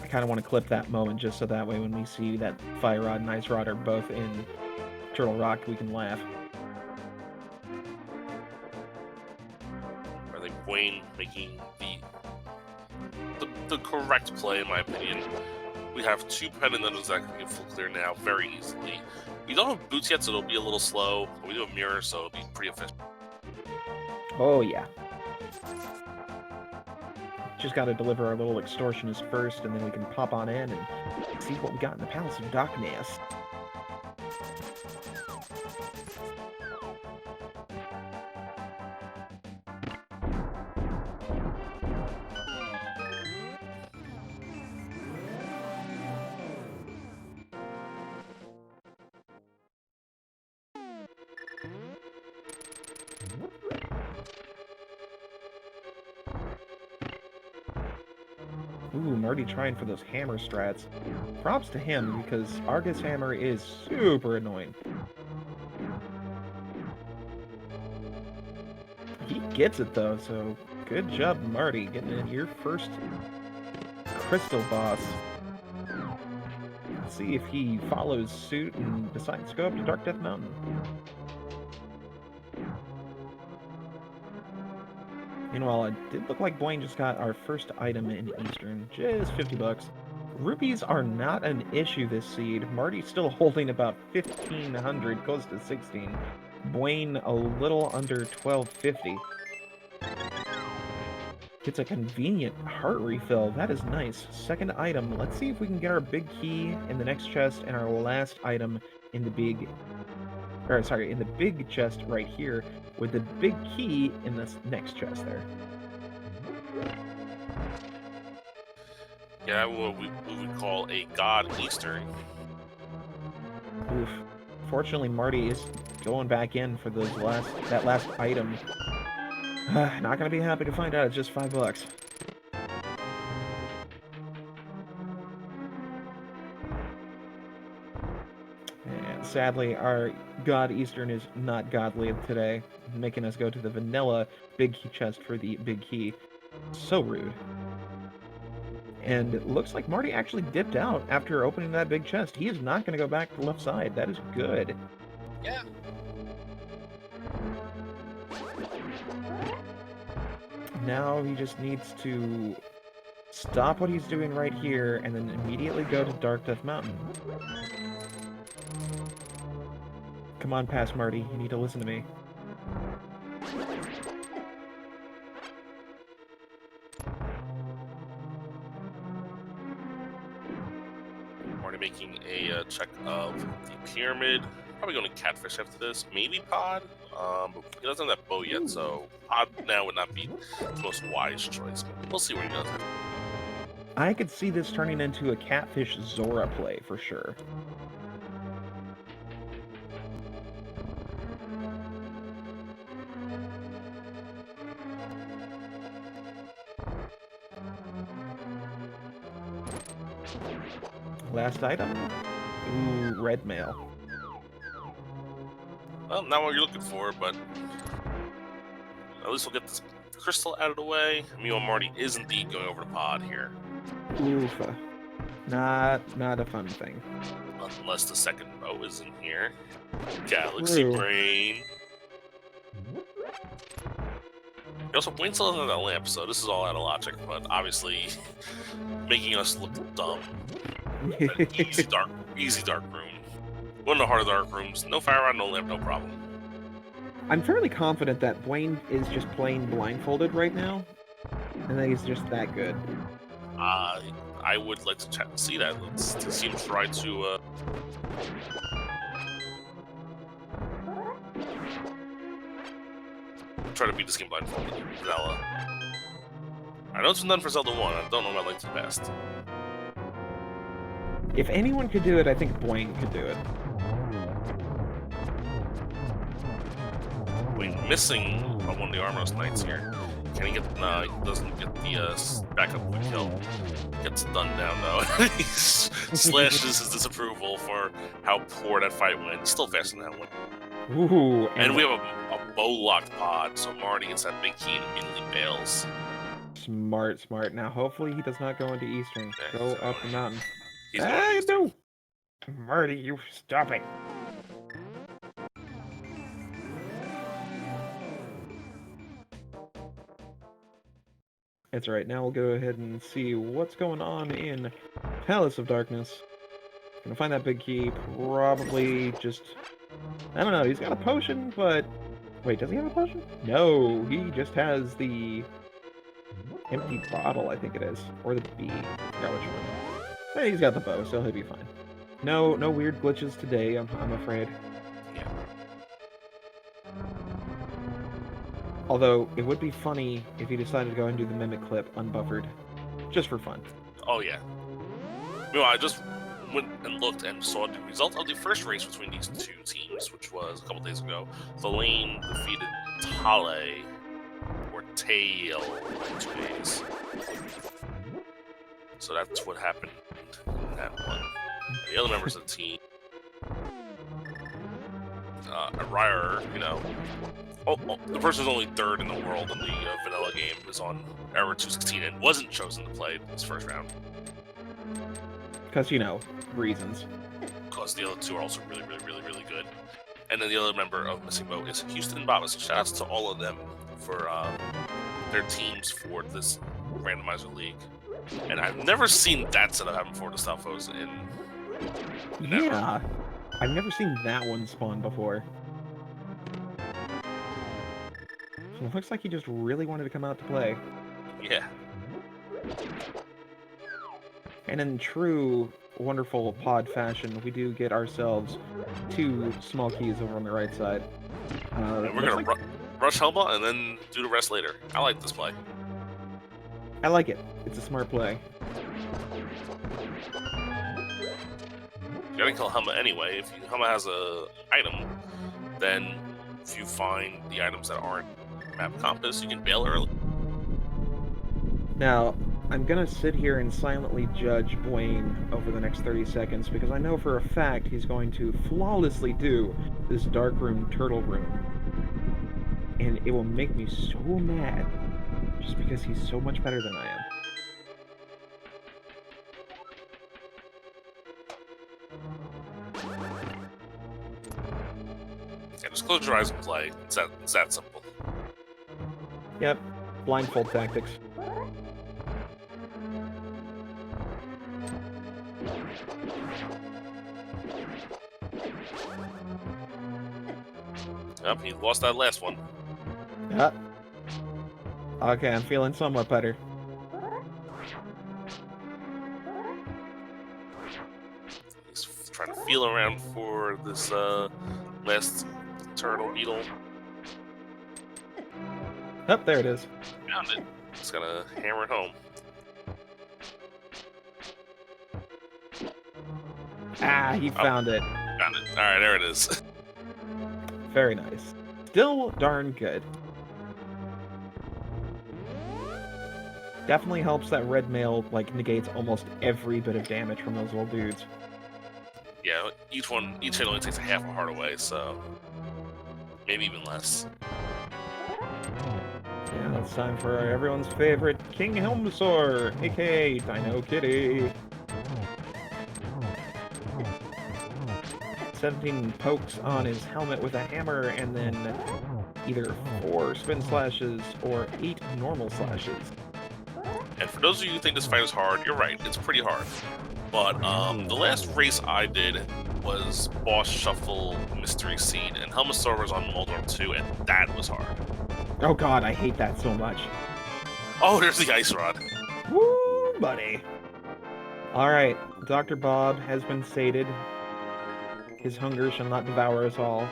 I kind of want to clip that moment just so that way when we see that Fire Rod and Ice Rod are both in Turtle Rock, we can laugh. I think Buane making the correct play, in my opinion. We have 2 pendant items that can get full clear now very easily. We don't have boots yet, so it'll be a little slow. But we do have mirror, so it'll be pretty efficient. Oh yeah. Just gotta deliver our little extortionist first, and then we can pop on in and see what we got in the Palace of Darkness. Ooh, Marty trying for those hammer strats. Props to him, because Argus Hammer is super annoying. He gets it though, so good job, Marty, getting in your first crystal boss. Let's see if he follows suit and decides to go up to Dark Death Mountain. Meanwhile, it did look like Buane just got our first item in Eastern, just 50 bucks. Rupees are not an issue this seed. Marty's still holding about 1,500, close to 16. Buane a little under 1,250. Gets a convenient heart refill. That is nice. Second item. Let's see if we can get our big key in the next chest and our last item in the big... in the big chest right here, with the big key in this next chest there. Yeah, what we would call a God Eastern. Oof. Fortunately, Marty is going back in for those that last item. Not gonna be happy to find out it's just 5 bucks. And sadly, our God Eastern is not godly today, making us go to the vanilla big key chest for the big key. So rude. And it looks like Marty actually dipped out after opening that big chest. He is not going to go back to the left side. That is good. Yeah. Now he just needs to stop what he's doing right here and then immediately go to Dark Death Mountain. Come on, past Marty. You need to listen to me. taking a check of the pyramid. Probably going to catfish after this. Maybe pod. But he doesn't have that bow yet, so pod now would not be the most wise choice. But we'll see what he does. I could see this turning into a catfish Zora play for sure. Last item? Ooh, red mail. Well, not what you're looking for, but at least we'll get this crystal out of the way. Marty is indeed going over to pod here. Oof. Not a fun thing. Unless the second bow is in here. Galaxy Brain. Also, Buane still doesn't have that lamp, so this is all out of logic, but obviously making us look dumb. Easy dark room. One of the harder dark rooms. No fire rod, no lamp, no problem. I'm fairly confident that Buane is just playing blindfolded right now, and that he's just that good. I would like to see that. Let's see him try to. Try to beat this game blindfolded. Zelda. I know it's been done for Zelda 1. I don't know if I like it best. If anyone could do it, I think Buane could do it. Buane missing on one of the Armos Knights here. Can he get? No, he doesn't get the backup quick kill. Gets done down though. He slashes his disapproval for how poor that fight went. Still faster than that one. Ooh, and we have a bow locked pod, so Marty gets that big key and immediately bails. Smart. Now, hopefully he does not go into Eastern. Go up the mountain. He's no! Marty, you stop it. That's right. Now we'll go ahead and see what's going on in Palace of Darkness. Gonna find that big key. Probably just... I don't know. He's got a potion, but... Wait, does he have a potion? No, he just has the empty bottle, I think it is. Or the bee. I forgot which one. Hey, he's got the bow, so he'll be fine. No weird glitches today, I'm afraid. Yeah. Although, it would be funny if he decided to go and do the mimic clip unbuffered. Just for fun. Oh, yeah. I just went and looked and saw the result of the first race between these two teams, which was a couple days ago. Lane defeated Tale, or Tail, in 2 days. So that's what happened in that one. The other members of the team, Ryer, the person who's only third in the world in the vanilla game is on Error 216 and wasn't chosen to play this first round. Because, reasons. Because the other two are also really good. And then the other member of Missing Bow is Houston Baba. So shout outs to all of them for their teams for this randomizer league. And I've never seen that setup happen before the Stalfos in. Yeah, I've never seen that one spawn before. So it looks like he just really wanted to come out to play. Yeah. And in true wonderful pod fashion, we do get ourselves 2 small keys over on the right side. And we're gonna rush Helma and then do the rest later. I like this play. I like it. It's a smart play. You gotta kill Helma anyway. If Helma has a item, then if you find the items that aren't map compass, you can bail early. Now, I'm gonna sit here and silently judge Buane over the next 30 seconds because I know for a fact he's going to flawlessly do this dark room turtle room. And it will make me so mad just because he's so much better than I am. Yeah, just close your eyes and play. It's that simple. Yep, blindfold tactics. Yep, he lost that last one. Yep. Okay, I'm feeling somewhat better. feel around for this last turtle beetle. Oh, there it is. Found it. Just gotta hammer it home. Ah, he found it. Found it. Alright, there it is. Very nice. Still darn good. Definitely helps that red mail, like, negates almost every bit of damage from those little dudes. Yeah, each hit only takes a half a heart away, so maybe even less. Yeah, it's time for everyone's favorite King Helmsaur, aka Dino Kitty. 17 pokes on his helmet with a hammer, and then either 4 spin slashes or 8 normal slashes. And for those of you who think this fight is hard, you're right, it's pretty hard. But the last race I did was Boss Shuffle Mystery Seed, and Helmsaur was on Moldorm 2, and that was hard. Oh god, I hate that so much. Oh, there's the Ice Rod. Woo, buddy. Alright, Dr. Bob has been sated. His hunger shall not devour us all.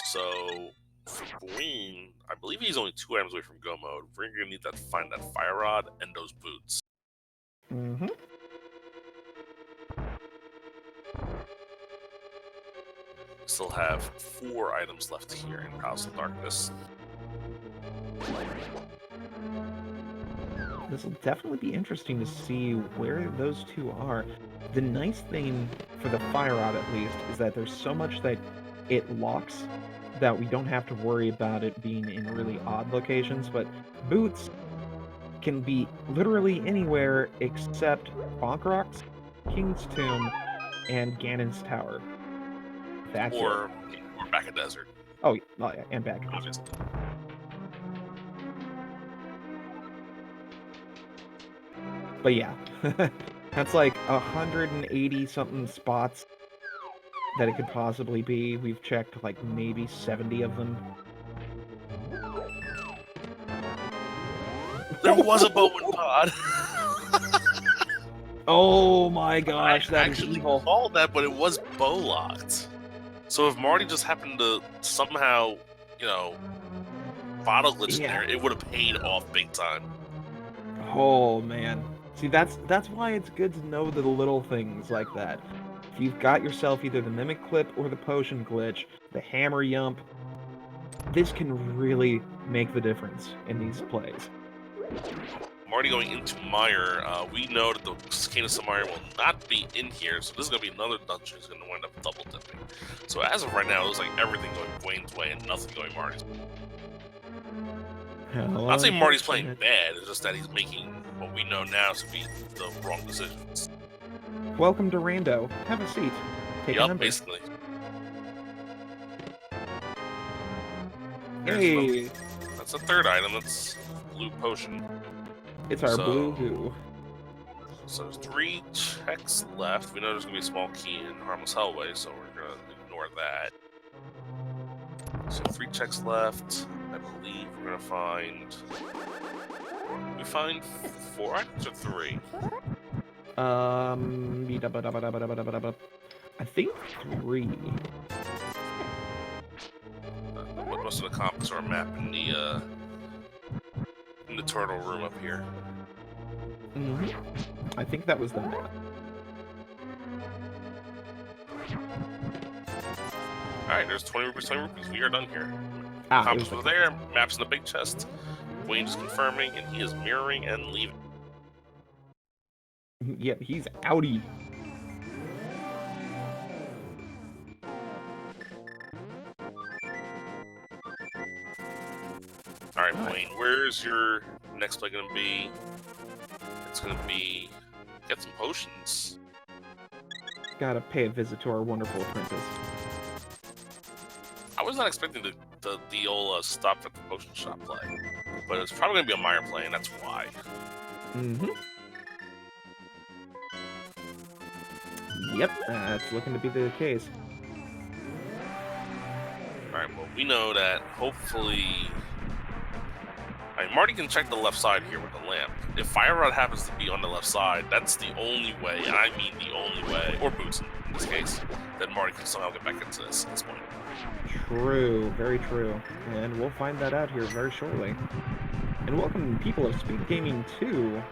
So, for Buane, I believe he's only 2 items away from go mode. We're gonna need to find that Fire Rod and those boots. Mm-hmm. Still have 4 items left here in House of Darkness. This will definitely be interesting to see where those two are. The nice thing for the Fire Rod, at least, is that there's so much that it locks that we don't have to worry about it being in really odd locations, but boots can be literally anywhere except Bonk Rocks, King's Tomb, and Ganon's Tower. That's or back a desert. Oh yeah, and back a desert. Obviously. But yeah, that's like 180 something spots that it could possibly be. We've checked like maybe 70 of them. There was a Buane pod. Oh my gosh, I that is actually evil. called that, but it was bow locked. So if Marty just happened to somehow, bottle glitch in there, it would have paid off big time. Oh man. See, that's why it's good to know the little things like that. If you've got yourself either the Mimic Clip or the Potion Glitch, the Hammer Yump, this can really make the difference in these plays. Marty going into Mire, we know that the Canis of Mire will not be in here, so this is going to be another dungeon that's going to wind up double dipping. So as of right now, it looks like everything going Buane's way and nothing going Marty's. I'm not saying Marty's playing bad, it's just that he's making what we know now to be the wrong decisions. Welcome to Rando. Have a seat. Take a Yup, number. basically. Hey! That's the third item, that's Blue Potion. It's our blue goo. So there's 3 checks left. We know there's going to be a small key in Harmless Hellway, so we're going to ignore that. So 3 checks left. I believe we're going to find... We find 4 items or 3? I think 3. What most of the compass or map in the turtle room up here? Mm-hmm. I think that was the map. Alright, there's 20 rupees, 20 rupees. We are done here. Ah, Compass was there, maps in the big chest. Buane is confirming, and he is mirroring and leaving. Yep, he's outie. Alright, Buane, where's your next play gonna be? It's gonna be get some potions. Gotta pay a visit to our wonderful princess. I was not expecting the old stop at the potion shop play, but it's probably gonna be a Mire play, and that's why. Mm-hmm. Yep, that's looking to be the case. Alright, well, we know that hopefully Marty can check the left side here with the lamp. If Fire Rod happens to be on the left side, that's the only way, and I mean the only way, or Boots in this case, that Marty can somehow get back into this at this point. True, very true. And we'll find that out here very shortly. And welcome, people of Speed Gaming 2.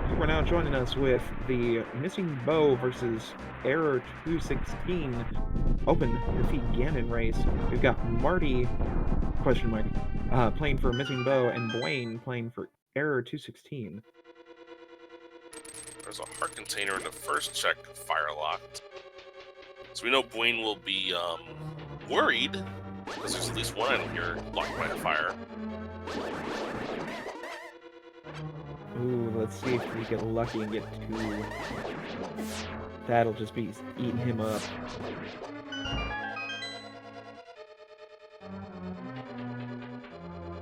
You are now joining us with the Missing Bow versus Error 216 Open Defeat Ganon race. We've got Marty, playing for Missing Bow, and Buane playing for Error 216. There's a heart container in the first check, fire locked. So we know Buane will be worried, because there's at least one item here locked by a fire. Ooh, let's see if we get lucky and get two. That'll just be eating him up.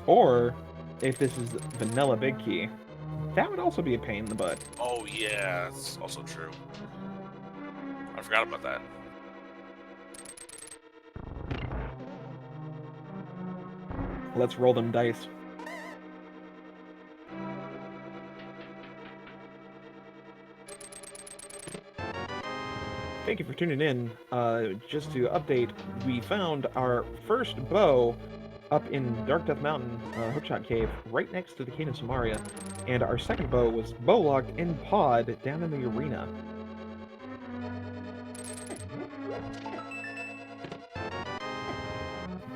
Or, if this is vanilla big key, that would also be a pain in the butt. Oh yeah, that's also true. I forgot about that. Let's roll them dice. Thank you for tuning in. Just to update, we found our first bow up in Dark Death Mountain Hookshot Cave, right next to the Cane of Samaria, and our second bow was bow locked in pod down in the arena.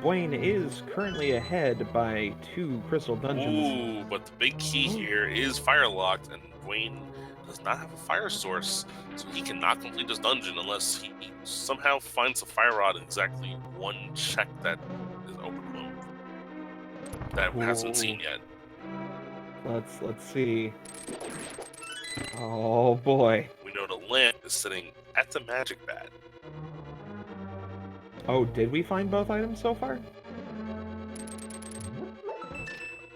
Buane is currently ahead by 2 crystal dungeons. Ooh, but the big key here is fire locked, and Buane does not have a fire source, so he cannot complete this dungeon unless he somehow finds a fire rod in exactly one check that is open to him that hasn't been seen yet. Let's see. Oh boy. We know the lamp is sitting at the magic bat. Oh, did we find both items so far?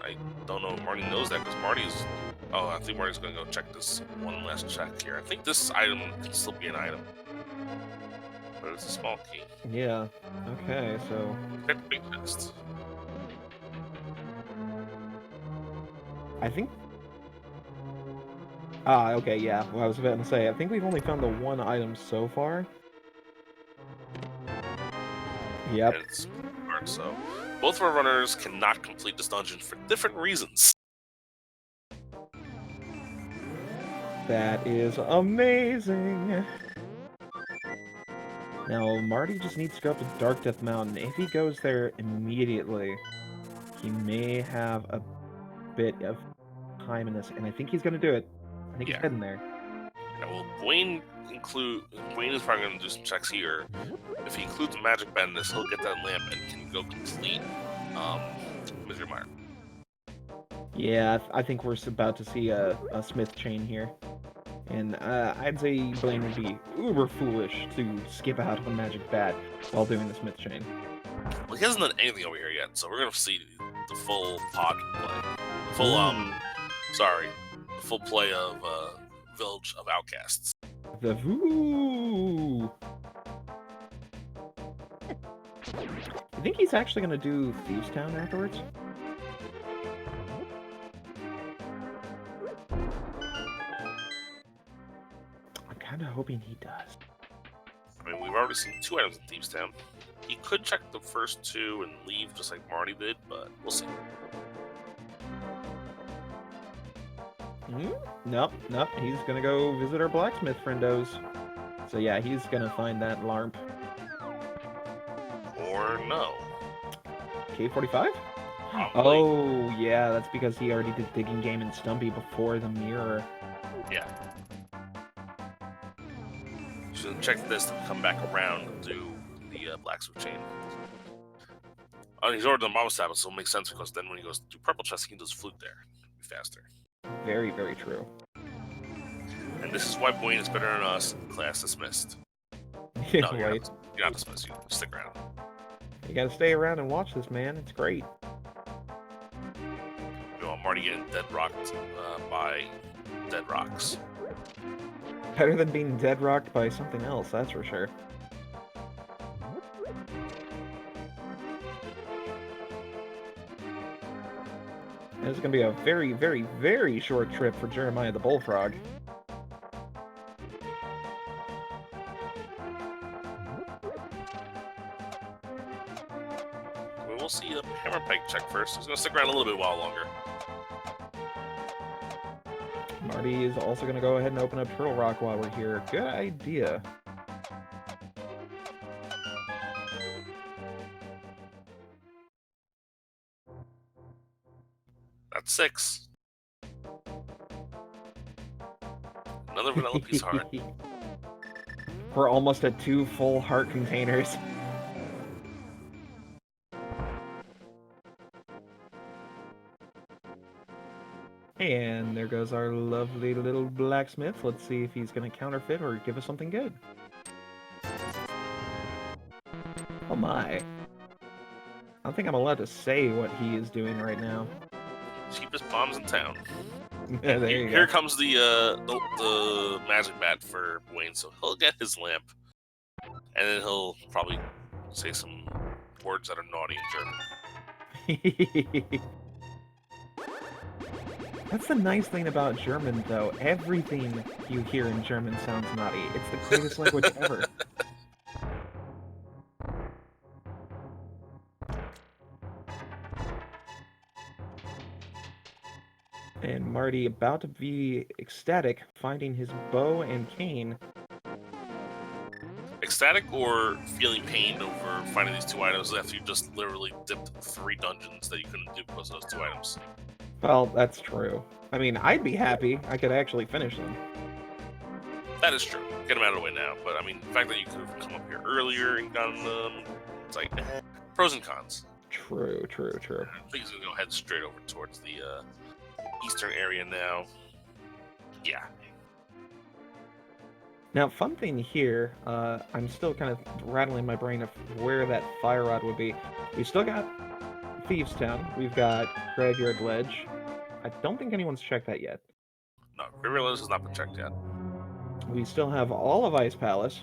I don't know if Marty knows that, because Marty's... Oh, I think Marty's going to go check this one last check here. I think this item can still be an item. But it's a small key. Yeah. Okay, so... Check the big chest. I think... okay, yeah. Well, I was about to say, I think we've only found the one item so far. Yep. And it's hard, so both of our runners cannot complete this dungeon for different reasons. That is amazing. Now, Marty just needs to go up to Dark Death Mountain. If he goes there immediately, he may have a bit of time in this, and I think he's going to do it. I think he's heading there. Yeah, well, Buane is probably going to do some checks here. If he includes the magic bed in this, he'll get that lamp and can go complete Misery Mire. Yeah, I think we're about to see a Smith chain here. And I'd say Buane would be uber foolish to skip out on Magic Bat while doing the Smith chain. Well, he hasn't done anything over here yet, so we're going to see the full pod play. The full, the full play of Village of Outcasts. The Voo! I think he's actually going to do Thieves Town afterwards. I'm kind of hoping he does. I mean, we've already seen 2 items in Thieves Town. He could check the first 2 and leave just like Marty did, but we'll see. Nope. He's gonna go visit our blacksmith friendos. So yeah, he's gonna find that LARP. Or no. K45? Probably. Oh, yeah, that's because he already did Digging Game and Stumpy before the mirror. Yeah. Should check this and come back around and do the blacksmith chain. He's already done Mama Sabbath, so it'll make sense because then when he goes to do purple chest, he can do his flute there. It'll be faster. Very, very true. And this is why Buane is better than us. Class dismissed. Yeah, No, you're right. not dismissed. You stick around. You gotta stay around and watch this, man. It's great. You know, Marty getting dead rocked by dead rocks. Better than being dead rocked by something else, that's for sure. And it's going to be a very, very, very short trip for Jeremiah the Bullfrog. We'll see a hammer peg check first. He's going to stick around a little bit while longer. Marty is also going to go ahead and open up Turtle Rock while we're here. Good idea. That's 6. Another vanilla piece heart. We're almost at 2 full heart containers. And there goes our lovely little blacksmith. Let's see if he's going to counterfeit or give us something good. Oh my. I don't think I'm allowed to say what he is doing right now. Cheapest bombs in town. Yeah, there you Here go. comes the magic bat for Buane, so he'll get his lamp, and then he'll probably say some words that are naughty in German. That's the nice thing about German, though. Everything you hear in German sounds naughty. It's the greatest language ever. And Marty about to be ecstatic, finding his bow and cane. Ecstatic or feeling pained over finding these 2 items after you just literally dipped 3 dungeons that you couldn't do because of those 2 items? Well, that's true. I mean, I'd be happy. I could actually finish them. That is true. Get them out of the way now. But I mean, the fact that you could have come up here earlier and gotten them, it's like pros and cons. True, true, true. I think he's gonna go head straight over towards the eastern area now. Yeah. Now, fun thing here, I'm still kind of rattling my brain of where that fire rod would be. We still got Thieves Town. We've got Graveyard Ledge. I don't think anyone's checked that yet. No, Graveyard Ledge has not been checked yet. We still have all of Ice Palace.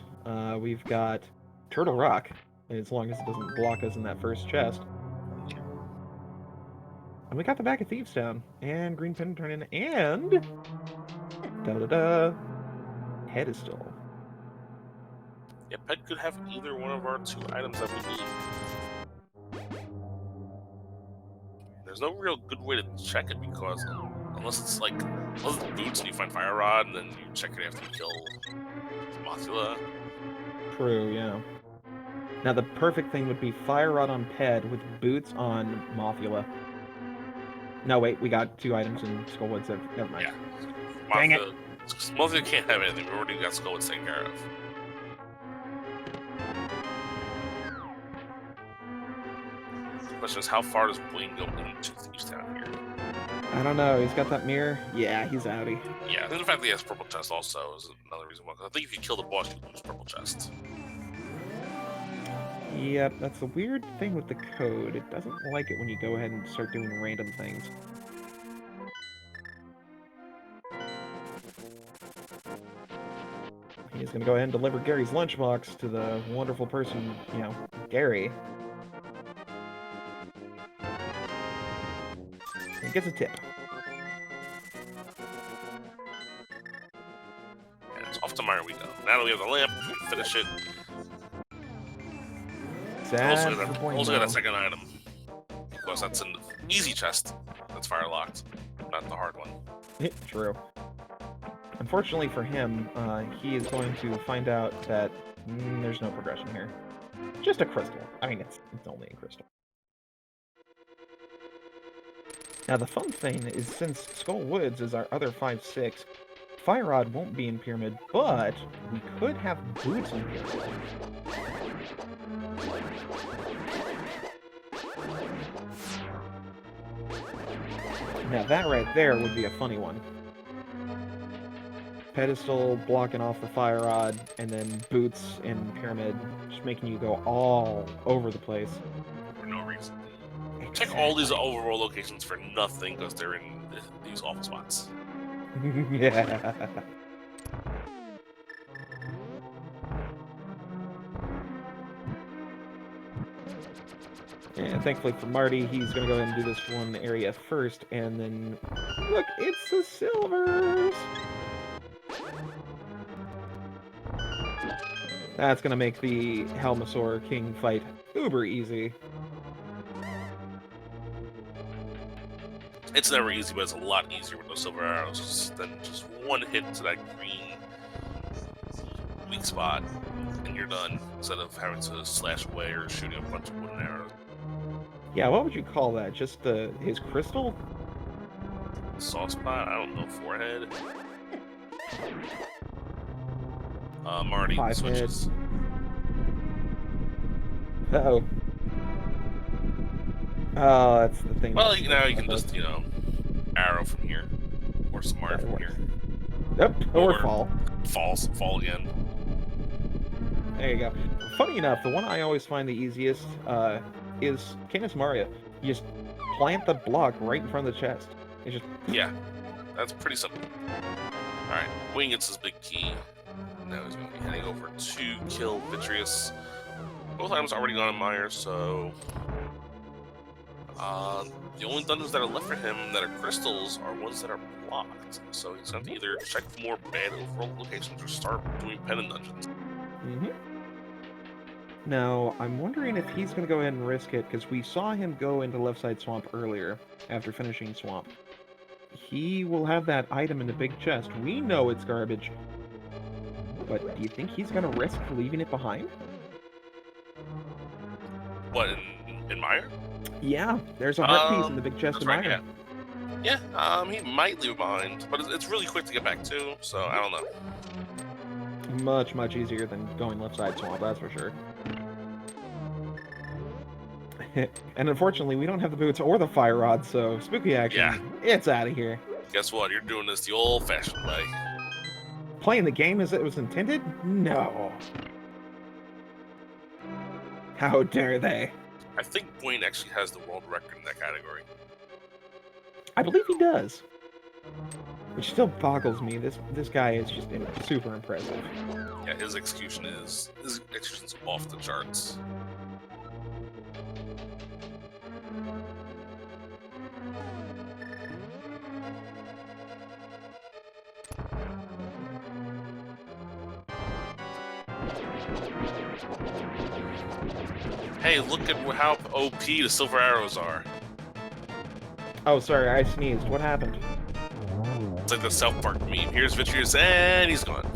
We've got Turtle Rock, as long as it doesn't block us in that first chest. And we got the back of Thieves Town, and Green Pentatron, and da-da-da, Pedestal. Yeah, Pet could have either one of our 2 items that we need. There's no real good way to check it because unless it's boots and you find Fire Rod and then you check it after you kill Mothula. True, yeah. Now the perfect thing would be Fire Rod on Ped with boots on Mothula. No, wait, we got 2 items in Skullwood, so never mind. Yeah. Dang it. Mothula can't have anything. We already got Skullwood taken care of. The question is, how far does Buane go into Thieves Town here? I don't know. He's got that mirror. Yeah, he's outie. Yeah, and the fact that he has purple chest also is another reason why. I think if you kill the boss, you lose purple chest. Yep, that's the weird thing with the code. It doesn't like it when you go ahead and start doing random things. He's going to go ahead and deliver Gary's lunchbox to the wonderful person, Gary. He gets a tip. And it's off to Meyer we go. Now that we have the lamp, we can finish it. Sad Also got a second item. Because that's an easy chest. That's fire locked, not the hard one. True. Unfortunately for him, he is going to find out that there's no progression here. Just a crystal. I mean, it's only a crystal. Now, the fun thing is, since Skull Woods is our other 5/6, Fire Rod won't be in Pyramid, but we could have Boots in Pyramid. Now, that right there would be a funny one. Pedestal blocking off the Fire Rod, and then Boots in Pyramid, just making you go all over the place. For no reason. Check all these overworld locations for nothing because they're in these awful spots. Yeah. And thankfully for Marty, he's going to go ahead and do this one area first, and then... Look, it's the silvers! That's going to make the Helmasaur King fight uber easy. It's never easy, but it's a lot easier with those silver arrows than just one hit to that green weak spot, and you're done, instead of having to slash away or shooting a bunch of wooden arrows. Yeah, what would you call that? Just his crystal? Soft spot? I don't know. Forehead? Marty switches. Uh-oh. Oh, that's the thing. Well, now you can just, arrow from here. Or smart from here. Yep, or fall. Fall again. There you go. Funny enough, the one I always find the easiest is Canis Maria. You just plant the block right in front of the chest. It's just... Yeah, that's pretty simple. Alright, Buane gets his big key. Now he's going to be heading over to kill Vitreous. Both items are already gone in Meyer, so... the only dungeons that are left for him that are crystals are ones that are blocked. So he's going to either check for more bad overall locations or start doing pendant dungeons. Mm-hmm. Now, I'm wondering if he's going to go ahead and risk it, because we saw him go into Left Side Swamp earlier, after finishing Swamp. He will have that item in the big chest. We know it's garbage. But do you think he's going to risk leaving it behind? What, in Meyer? Yeah, there's a heart piece in the big chest in Meyer. Right, yeah, he might leave it behind, but it's really quick to get back to, so I don't know. Much, much easier than going Left Side Swamp, that's for sure. And unfortunately, we don't have the boots or the fire rod, so spooky action, it's out of here. Guess what? You're doing this the old-fashioned way. Playing the game as it was intended? No. How dare they? I think Buane actually has the world record in that category. I believe he does. Which still boggles me. This guy is just super impressive. Yeah, his execution's off the charts. Hey, look at how OP the silver arrows are. Oh, sorry, I sneezed. What happened? It's like the South Park meme. Here's Vitreous, and he's gone.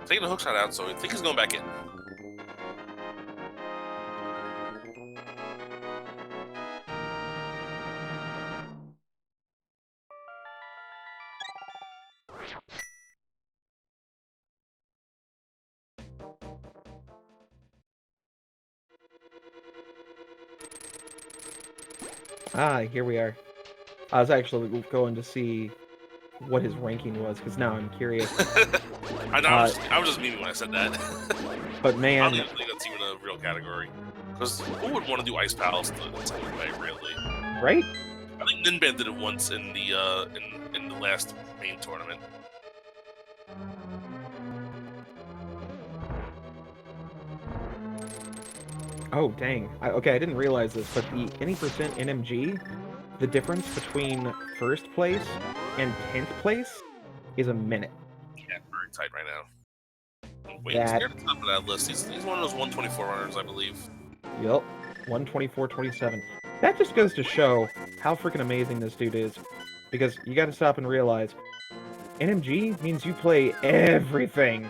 Taking the hookshot out, so I think he's going back in. Ah, here we are. I was actually going to see what his ranking was, because now I'm curious. I was just memeing when I said that. But man... I don't even think that's even a real category. Because who would want to do Ice Palace the same way, really? Right? I think Ninban did it once in the last main tournament. Oh, dang. Okay, I didn't realize this, but the any percent NMG, the difference between first place and 10th place is a minute. Yeah, very tight right now. Wait, he's near the top of that list. He's one of those 124 runners, I believe. Yep, 124.27. That just goes to show how freaking amazing this dude is. Because you gotta stop and realize, NMG means you play everything.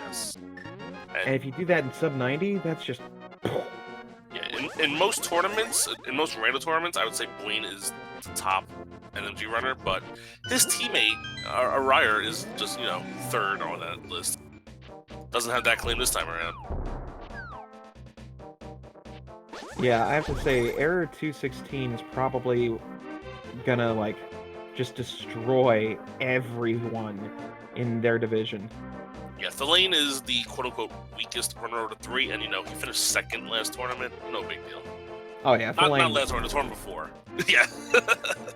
Yes. And if you do that in sub 90, that's just... Yeah, in most tournaments, in most random tournaments, I would say Buane is the top NMG runner, but his teammate, Araya, is just, third on that list. Doesn't have that claim this time around. Yeah, I have to say, Error 216 is probably gonna, just destroy everyone in their division. Yeah, Thalane is the quote-unquote weakest runner of the three, and he finished second last tournament. No big deal. Oh yeah, not last tournament, the tournament before. Yeah.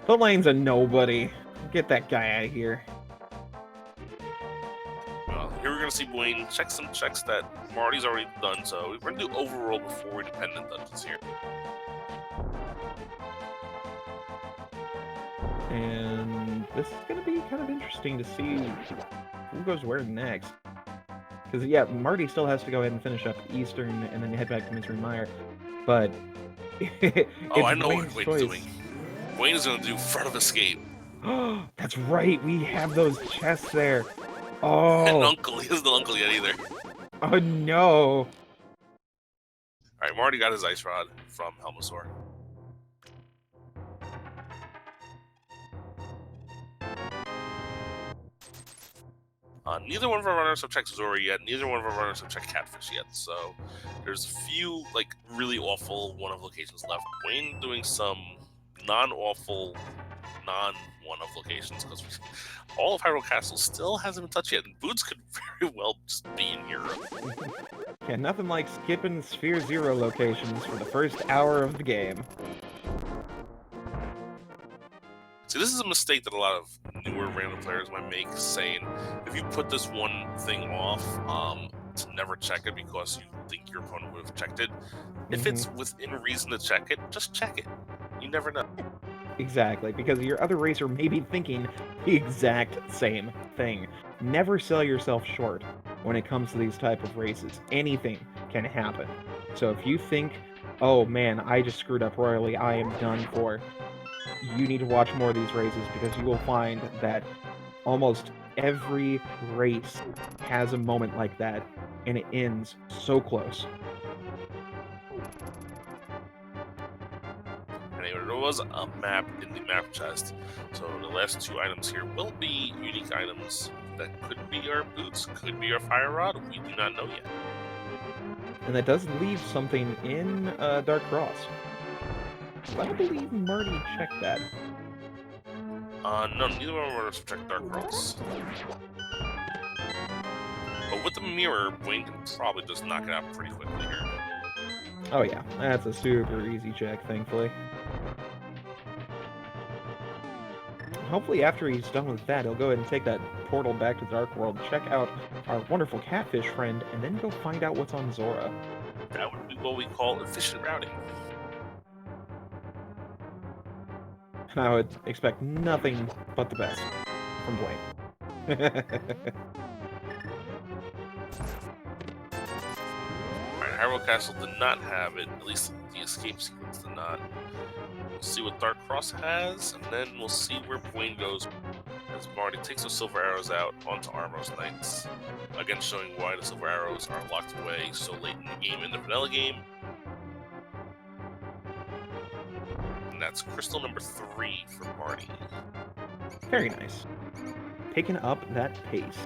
Thalane's a nobody. Get that guy out of here. Here we're going to see Buane check some checks that Marty's already done, so we're going to do overall before independent dungeons here. And this is going to be kind of interesting to see who goes where next. Because, yeah, Marty still has to go ahead and finish up Eastern and then head back to Misery Mire. But Oh, I know what Buane's Buane's doing. Buane is going to do Front of Escape. That's right, we have those chests there. Oh. And Uncle, he doesn't know Uncle yet either. Oh, no. Alright, Marty got his Ice Rod from Helmasaur. Neither one of our runners have checked Zora yet. Neither one of our runners have checked Catfish yet. So there's a few like really awful one-of locations left. Buane doing some non-awful, non-one-of locations because all of Hyrule Castle still hasn't been touched yet, and Boots could very well just be in Europe. Yeah, nothing like skipping Sphere Zero locations for the first hour of the game. See, this is a mistake that a lot of newer random players might make, saying if you put this one thing off to never check it because you think your opponent would have checked it, if it's within reason to check it, just check it. You never know. Exactly, because your other racer may be thinking the exact same thing. Never sell yourself short when it comes to these type of races. Anything can happen. So if you think, oh man, I just screwed up royally, I am done for, you need to watch more of these races because you will find that almost every race has a moment like that, and it ends so close. Anyway, there was a map in the map chest, so the last two items here will be unique items that could be our Boots, could be our Fire Rod, we do not know yet. And that does leave something in Dark Cross. I don't believe Marty checked that. No, neither one of us checked Dark Cross. But with the mirror, Buane can probably just knock it out pretty quickly here. Oh yeah, that's a super easy check, thankfully. Hopefully after he's done with that, he'll go ahead and take that portal back to the Dark World, check out our wonderful catfish friend, and then go find out what's on Zora. That would be what we call efficient routing. And I would expect nothing but the best from Buane. Alright, Hyrule Castle did not have it, at least the escape sequence did not. We'll see what Dark Cross has, and then we'll see where Buane goes as Marty takes those silver arrows out onto Armor's Knights. Again, showing why the silver arrows are locked away so late in the game in the vanilla game. And that's crystal number 3 for Marty. Very nice. Picking up that pace.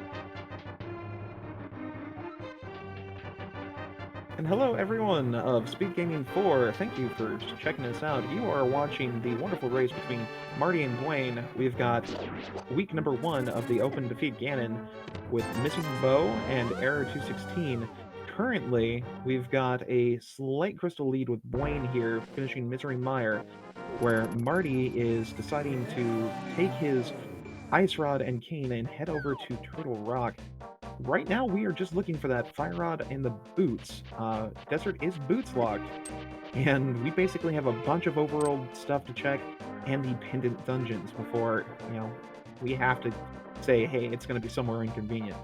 And hello everyone of Speed Gaming 4, thank you for checking us out. You are watching the wonderful race between Marty and Buane. We've got week number 1 of the Open Defeat Ganon with Missing Bow and Error 216. Currently, we've got a slight crystal lead with Buane here, finishing Misery Mire, where Marty is deciding to take his Ice Rod and Cane and head over to Turtle Rock. Right now, we are just looking for that Fire Rod and the Boots. Desert is Boots locked, and we basically have a bunch of overworld stuff to check and the pendant dungeons before, you know, we have to say, hey, it's going to be somewhere inconvenient.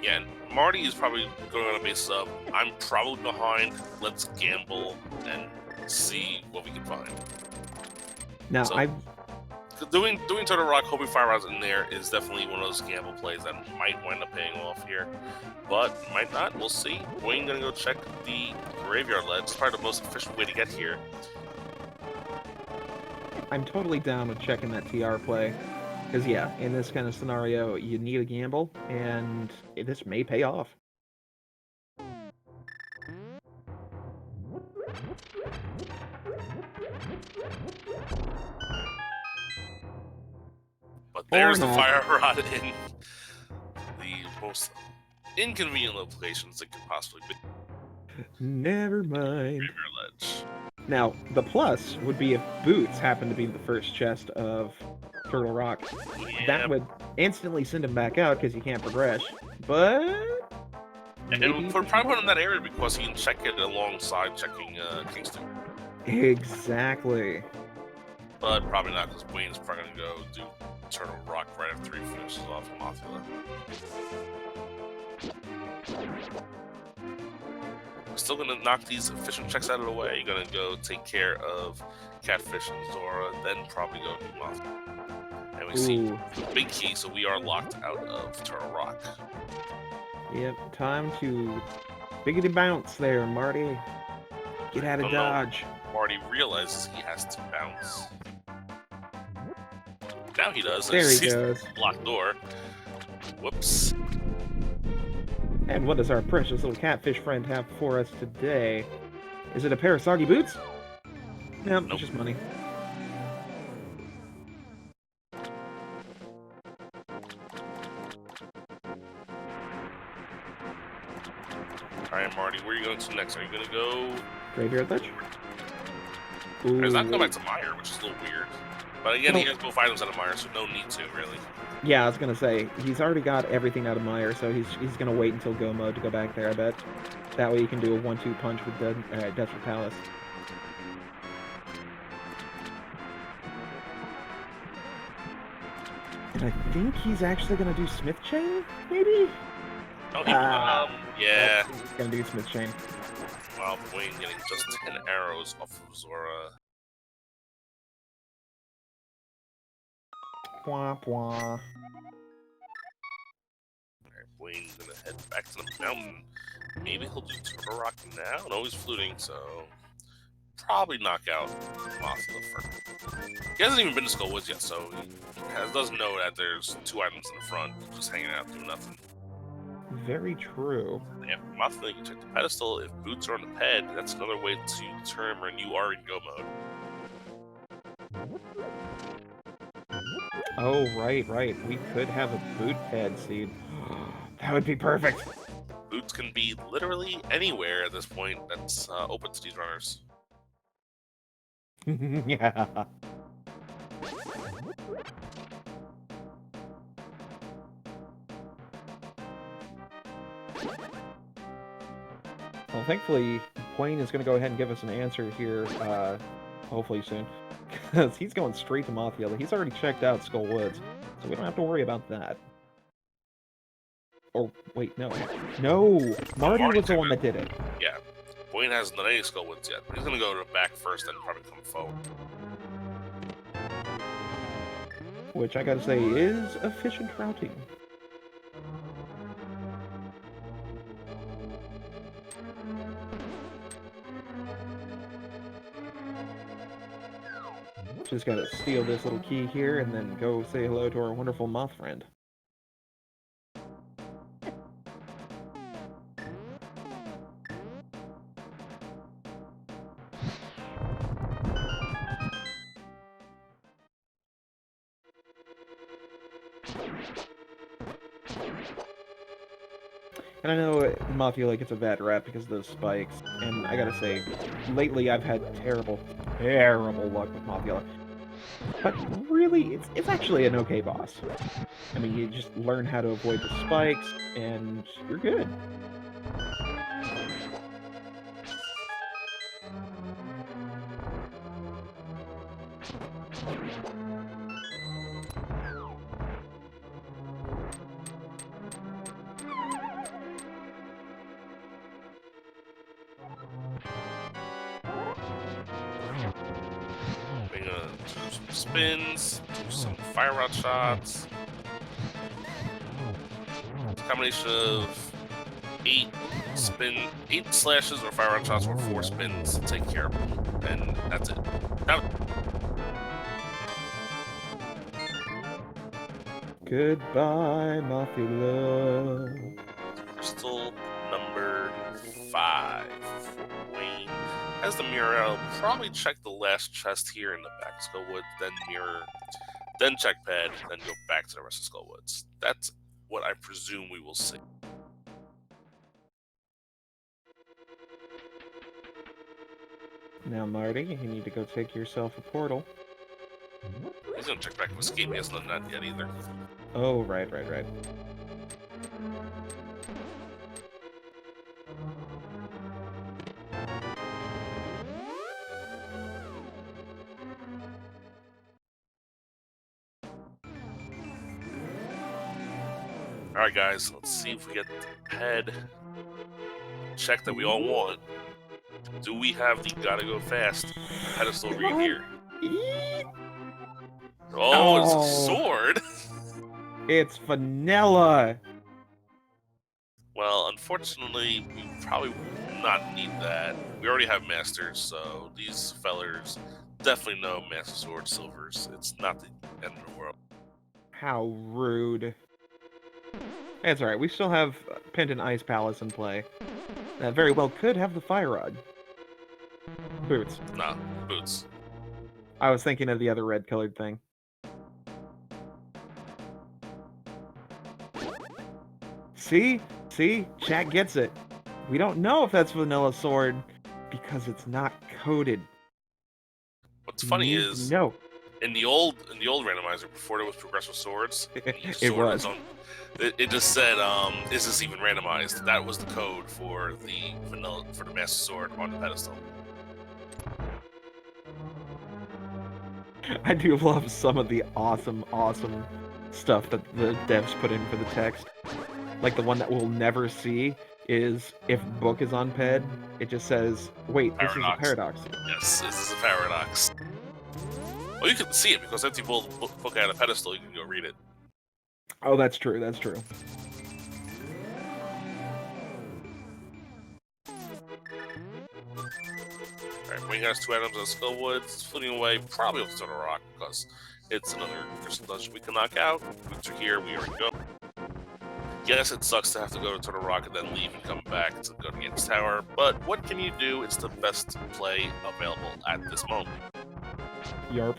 Yeah, and Marty is probably going on a base of, I'm probably behind, let's gamble and see what we can find. Now, so, Doing Turtle Rock, hoping Fire Rod's in there is definitely one of those gamble plays that might wind up paying off here, but might not. We'll see. Buane gonna go check the Graveyard Ledge. It's probably the most efficient way to get here. I'm totally down with checking that TR play, because yeah, in this kind of scenario, you need a gamble, and this may pay off. But there's the Fire Rod in the most inconvenient locations it could possibly be. Never mind. Graveyard Ledge. Now, the plus would be if Boots happened to be the first chest of Turtle Rock. Yeah, That would instantly send him back out because he can't progress. But and maybe we'll probably put him in that area because he can check it alongside checking Kingston. exactly. But probably not because Buane's probably going to go do Turtle Rock right after he finishes off Mothula. We're still going to knock these efficient checks out of the way. You're going to go take care of Catfish and Zora, then probably go do Mothula. And we see big key, so we are locked out of Turtle Rock. Yep, time to biggity bounce there, Marty. Get out of dodge. Marty realizes he has to bounce. Now he does. There he goes. Locked door. Whoops. And what does our precious little catfish friend have for us today? Is it a pair of soggy boots? Nope, it's just money. Alright, Marty, where are you going to next? Are you going to go... Graveyard Ledge? He's not going back to Meyer, which is a little weird. But again, he has both items out of Meyer, so no need to, really. Yeah, I was gonna say, he's already got everything out of Meyer, so he's gonna wait until go mode to go back there, I bet. That way you can do a 1-2 punch with Desert Palace. And I think he's actually gonna do Smith Chain, maybe? Oh, yeah. He's gonna do Smith Chain. Wow, Buane getting just 10 arrows off of Zora. Wah, wah. Alright, Buane's gonna head back to the mountain. Maybe he'll do Turtle Rock now? No, he's fluting, so... Probably knock out Mothula first. He hasn't even been to Skull Woods yet, so he doesn't know that there's 2 items in the front, just hanging out doing nothing. Very true. Yeah, Mothula, you can check the pedestal. If boots are on the ped, that's another way to determine you are in go mode. Oh, right. We could have a boot pad seed. That would be perfect. Boots can be literally anywhere at this point that's open to these runners. Yeah. Well, thankfully, Buane is going to go ahead and give us an answer here, hopefully soon. Because he's going straight to Mothula. He's already checked out Skull Woods, so we don't have to worry about that. Or, wait, no. No! Marty was the one that did it. Yeah. Buane hasn't done any Skull Woods yet. He's going to go to the back first and probably come forward. Which I gotta say is efficient routing. Just gotta steal this little key here and then go say hello to our wonderful moth friend. And I know Mothula gets a bad rap because of those spikes, and I gotta say, lately I've had terrible luck with Mothula. But really, it's actually an okay boss. I mean, you just learn how to avoid the spikes, and you're good. We're gonna do some spins, do some fire rod shots. It's a combination of 8 slashes or fire rod shots or 4 spins to take care of them. And that's it. Now, Goodbye, Mothula. crystal number 5 for Buane. As the mirror out, probably check the last chest here in the back of Skullwood, then mirror, then check pad, then go back to the rest of Skullwoods. That's what I presume we will see. Now, Marty, you need to go take yourself a portal. He's gonna check back with escape. He hasn't done that yet either. Oh, right. Alright, guys, let's see if we get the head check that we all want. Do we have the gotta go fast pedestal read here? Oh, it's a sword! It's vanilla! Well, unfortunately, we probably will not need that. We already have masters, so these fellers definitely know master sword silvers. It's not the end of the world. How rude. It's alright, we still have Pendant Ice Palace in play. That very well could have the Fire Rod. Boots. Nah, boots. I was thinking of the other red-colored thing. See? Chat gets it. We don't know if that's vanilla sword because it's not coded. What's funny is no. in the old randomizer before there was progressive swords, It was. It just said, "Is this even randomized?" That was the code for the master sword on the pedestal. I do love some of the awesome stuff that the devs put in for the text. Like the one that we'll never see is if book is on ped, it just says, wait, this is a paradox. Yes, this is a paradox. Well, you can see it because if you pull the book out of the pedestal, you can go read it. Oh, that's true. Alright, Buane has 2 items on Skullwood. It's fleeting away, probably with Soda Rock, because it's another crystal dungeon we can knock out. Boots are here, we already go. Yes, it sucks to have to go to Turtle Rock and then leave and come back to go to Gates Tower, but what can you do? It's the best play available at this moment. Yarp.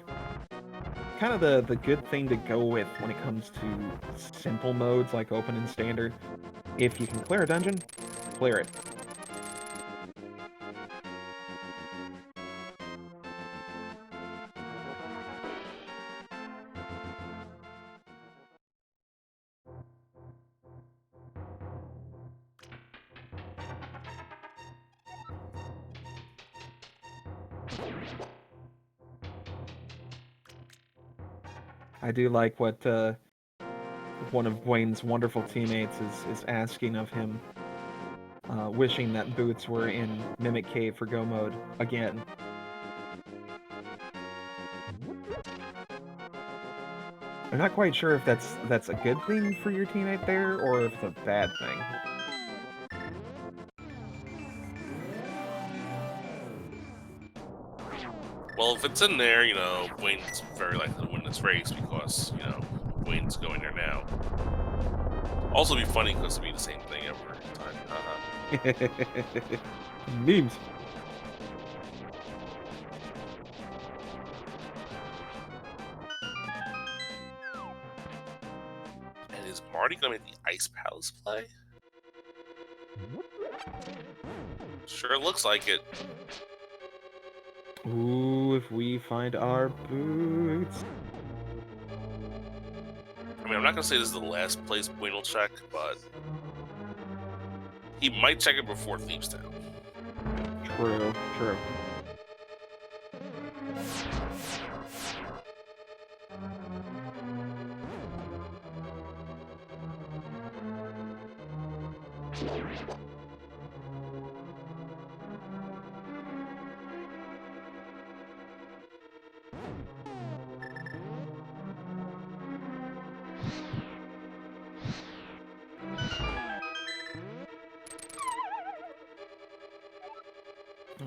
Kind of the good thing to go with when it comes to simple modes like open and standard. If you can clear a dungeon, clear it. I do like what one of Buane's wonderful teammates is asking of him, wishing that Boots were in Mimic Cave for Go mode again. I'm not quite sure if that's a good thing for your teammate there, or if it's a bad thing. Well, if it's in there, you know, Buane's very likely to win this race because, you know, Buane's going there now. Also be funny because it'll be the same thing every time. Memes. And is Marty gonna make the Ice Palace play? Sure looks like it. Ooh, if we find our Boots. I mean, I'm not gonna say this is the last place Buane will check, but he might check it before Thieves Town. True.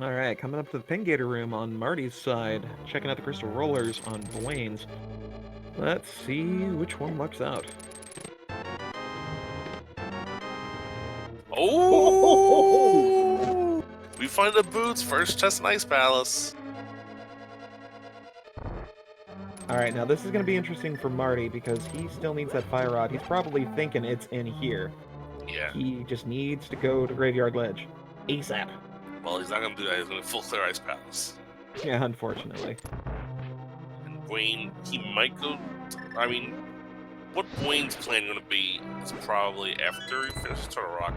Alright, coming up to the Pin Gator room on Marty's side, checking out the Crystal Rollers on Buane's. Let's see which one lucks out. Oh! We find the Boots, first chest in Ice Palace. Alright, now this is going to be interesting for Marty because he still needs that Fire Rod. He's probably thinking it's in here. Yeah. He just needs to go to Graveyard Ledge. ASAP. Well, he's not going to do that. He's going to full clear Ice Palace. Yeah, unfortunately. And Buane, he might go. I mean, what Buane's plan going to be is probably after he finishes Turtle Rock,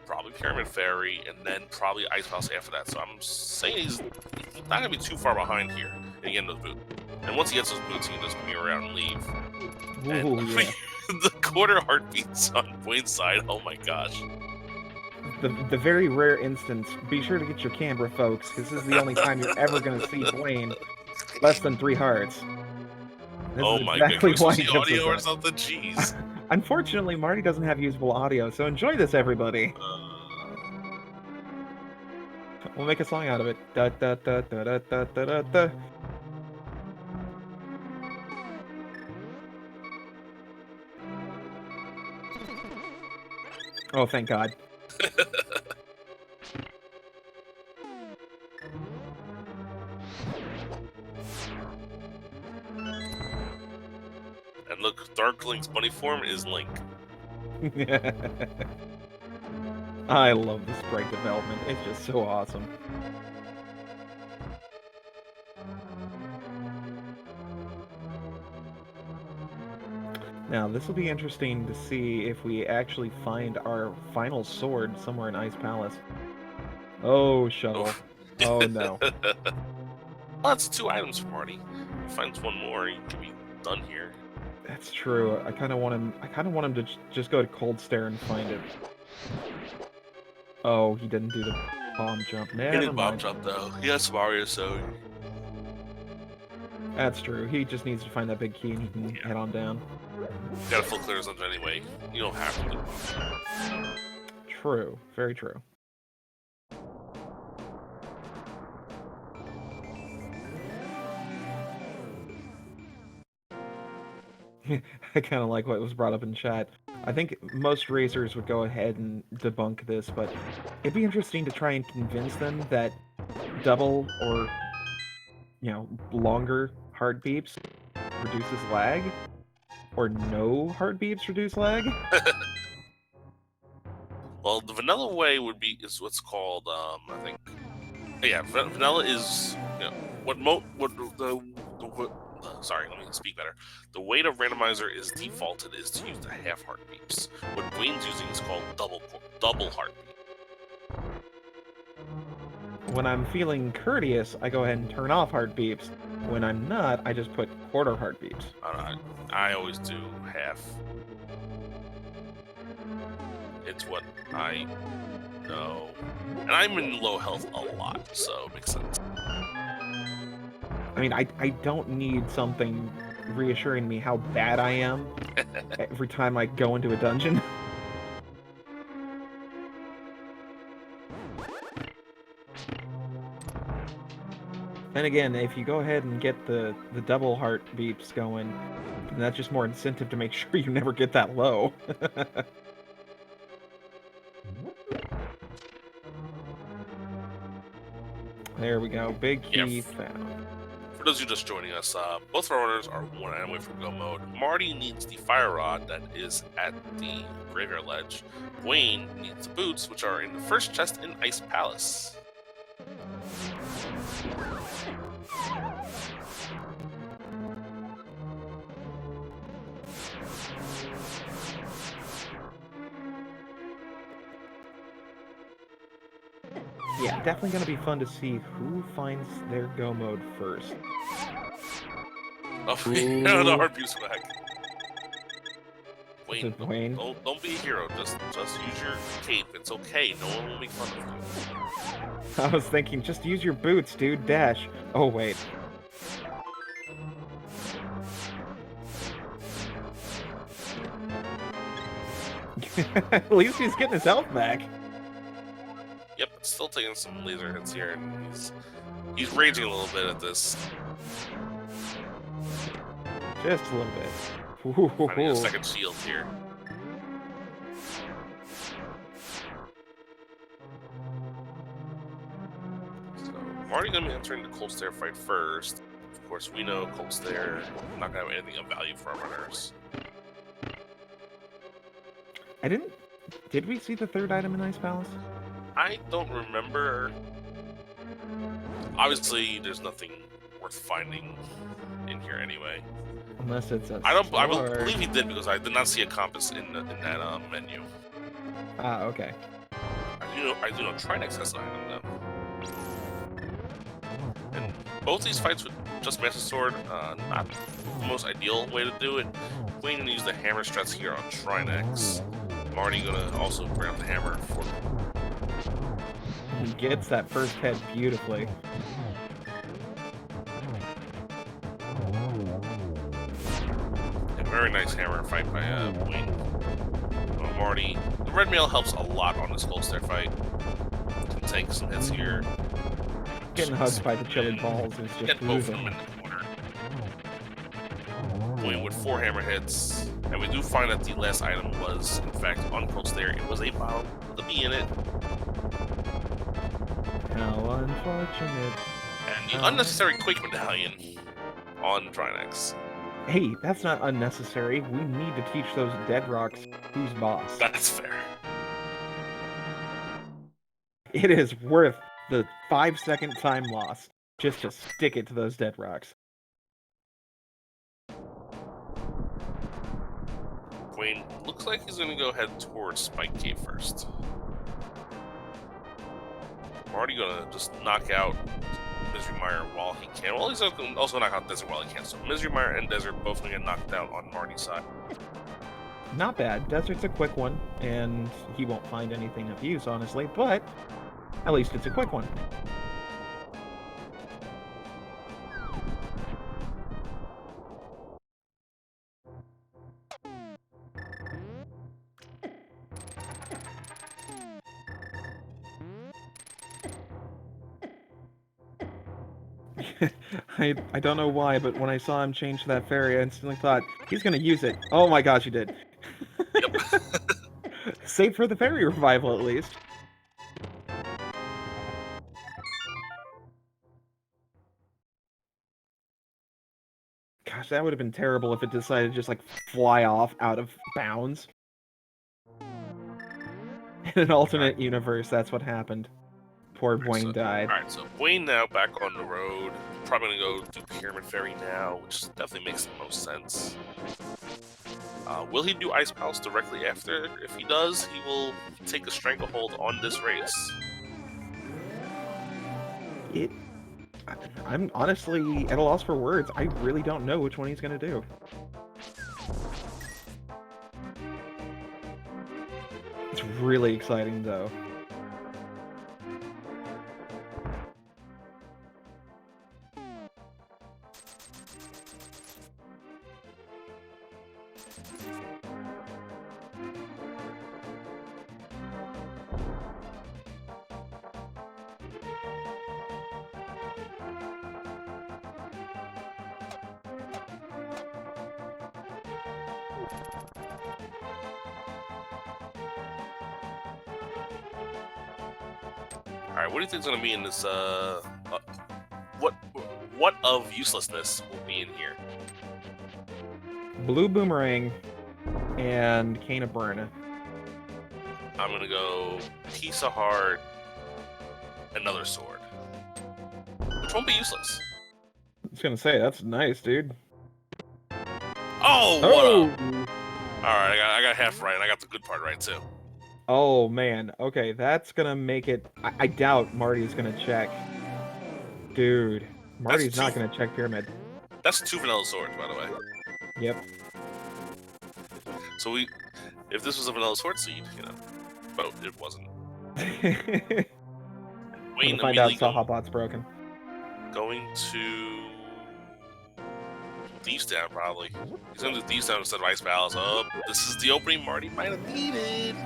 probably Pyramid Fairy, and then probably Ice House after that. So I'm saying he's not going to be too far behind here and get those boots. And once he gets those boots, he can just mirror out and leave. Ooh, And yeah. the quarter heartbeats on Buane's side, oh my gosh. The very rare instance, be sure to get your camera, folks, because this is the only time you're ever going to see Buane less than 3 hearts. This Oh is my exactly goodness, why the he puts audio or this on. something? Jeez. Unfortunately, Marty doesn't have usable audio, so enjoy this, everybody. We'll make a song out of it. Da da da da da da da da da. Oh, thank God. And look, Dark Link's bunny form is Link. I love the sprite development. It's just so awesome. Now, this will be interesting to see if we actually find our final sword somewhere in Ice Palace. Oh, Shovel. Oh, no. Well, that's 2 items for Marty. If he finds one more, he can be done here. That's true. I kind of want him to just go to Cold Stare and find it. Oh, he didn't do the bomb jump. He Never did bomb mind. jump though. He has Mario, so That's true. He just needs to find that big key and he can head on down. he got a full clearance on it anyway. You don't have to do bomb. True. Very true. I kind of like what was brought up in chat. I think most racers would go ahead and debunk this, but it'd be interesting to try and convince them that double or, longer heart beeps reduces lag, or no heart beeps reduce lag. Well, the vanilla way is what's called I think. Yeah, vanilla is sorry, let me speak better. The way to randomizer is defaulted is to use the half heart beeps. What Buane's using is called double heartbeat. When I'm feeling courteous, I go ahead and turn off heart beeps. When I'm not, I just put quarter heart beeps. I always do half. It's what I know. And I'm in low health a lot, so it makes sense. I mean, I don't need something reassuring me how bad I am every time I go into a dungeon. And again, if you go ahead and get the double heart beeps going, then that's just more incentive to make sure you never get that low. There we go. Big key found. For those of you just joining us, both of our runners are 1 item away from go mode. Marty needs the fire rod that is at the graveyard ledge. Buane needs the boots, which are in the first chest in Ice Palace. Yeah, definitely going to be fun to see who finds their go mode first. Oh, yeah, the heartbeat swag. Buane, don't be a hero. Just use your cape. It's okay. No one will make fun of you. I was thinking, just use your boots, dude. Dash. Oh, wait. At least he's getting his health back. Yep, still taking some laser hits here, and he's raging a little bit at this. Just a little bit. Finding a second shield here. So Marty gonna be entering the Cold Stare fight first. Of course, we know Cold Stare not gonna have anything of value for our runners. Did we see the third item in Ice Palace? I don't remember. Obviously, there's nothing worth finding in here anyway. Unless it's a I sword. believe he did because I did not see a compass in that menu. Ah, okay. I do know Trinex has an item though. And both these fights with just Master Sword, not the most ideal way to do it. Buane gonna use the hammer struts here on Trinex. Marty gonna also grab the hammer for. He gets that first head beautifully. A very nice hammer fight by Buane. Marty. The red mail helps a lot on this Goldstar fight. Can take some hits here. Getting hugged by the chili balls is just Get both of losing. them in the corner. Buane with 4 hammer hits. And we do find that the last item was, in fact, on Goldstar. It was a bottle with a bee in it. How unfortunate. And the unnecessary Quake Medallion on Trinex. Hey, that's not unnecessary. We need to teach those dead rocks who's boss. That's fair. It is worth the 5-second time loss just to stick it to those dead rocks. Buane looks like he's going to go head towards Spike Cave first. Marty going to just knock out Misery Mire while he can. Well, he's also knock out Desert while he can. So Misery Mire and Desert both going to get knocked out on Marty's side. Not bad. Desert's a quick one, and he won't find anything of use, honestly, but at least it's a quick one. I don't know why, but when I saw him change to that fairy, I instantly thought, he's gonna use it. Oh my gosh, he did. Yep. Save for the fairy revival, at least. Gosh, that would have been terrible if it decided to just, like, fly off out of bounds. In an alternate universe, that's what happened. Poor Buane died. Alright, so Buane now back on the road. Probably gonna go do Pyramid Fairy now, which definitely makes the most sense. Will he do Ice Palace directly after? If he does, he will take a stranglehold on this race. I'm honestly at a loss for words. I really don't know which one he's gonna do. It's really exciting, though. Alright, what do you think is gonna be in this, what of uselessness will be in here? Blue Boomerang and Cane of Burn. I'm gonna go Piece of Heart, another sword. Which won't be useless. I was gonna say, that's nice, dude. Oh, what up? Alright, I got half right, and I got the good part right, too. Oh, man. Okay, that's gonna make it... I doubt Marty's gonna check. Dude, Marty's not gonna check Pyramid. That's 2 vanilla swords, by the way. Yep. So if this was a vanilla sword seed, you know, but it wasn't. We'll find out Sahobot's broken. Going to Thieves Down, probably. He's going to do Thieves Down instead of Ice Palace. Oh, this is the opening Marty might have needed.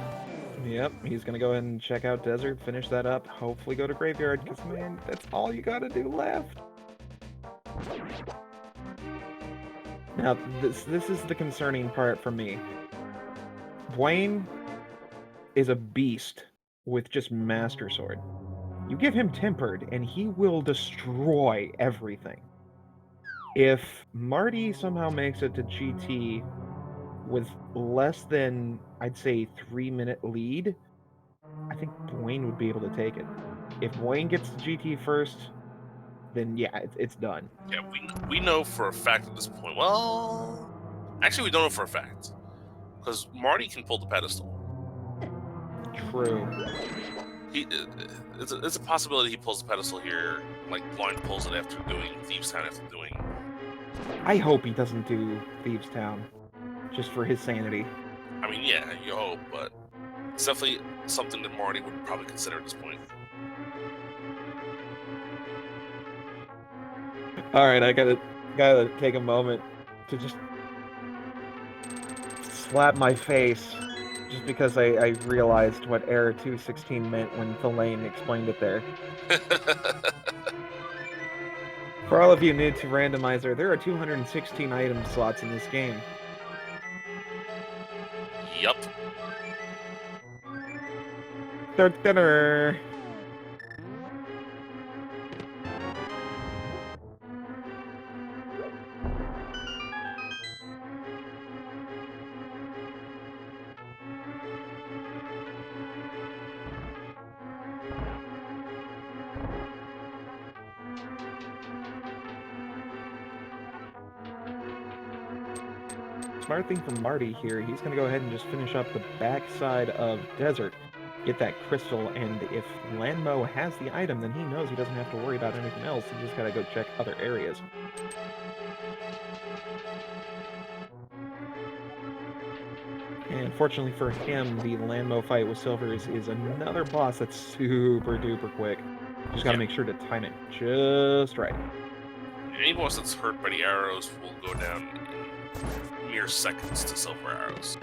Yep, he's gonna go ahead and check out Desert, finish that up, hopefully go to Graveyard, because, man, that's all you gotta do left. Now, this is the concerning part for me. Buane is a beast with just Master Sword. You give him Tempered, and he will destroy everything. If Marty somehow makes it to GT with less than, I'd say, 3-minute lead, I think Buane would be able to take it. If Buane gets to GT first, then yeah, it's done. Yeah, we know for a fact at this point. Well, actually, we don't know for a fact because Marty can pull the pedestal. True. It's a possibility he pulls the pedestal here, like Buane pulls it after doing Thieves Town after doing. I hope he doesn't do Thieves Town, just for his sanity. I mean, yeah, you hope, but it's definitely something that Marty would probably consider at this point. All right, I gotta take a moment to just slap my face, just because I realized what Error 216 meant when Philane explained it there. For all of you new to Randomizer, there are 216 item slots in this game. Yup. Dinner. Smart thing from Marty here, he's going to go ahead and just finish up the backside of Desert, get that crystal, and if Landmo has the item, then he knows he doesn't have to worry about anything else. He just got to go check other areas. And fortunately for him, the Landmo fight with Silvers is another boss that's super duper quick. Just got to make sure to time it just right. Any boss that's hurt by the arrows will go down in mere seconds to silver arrows.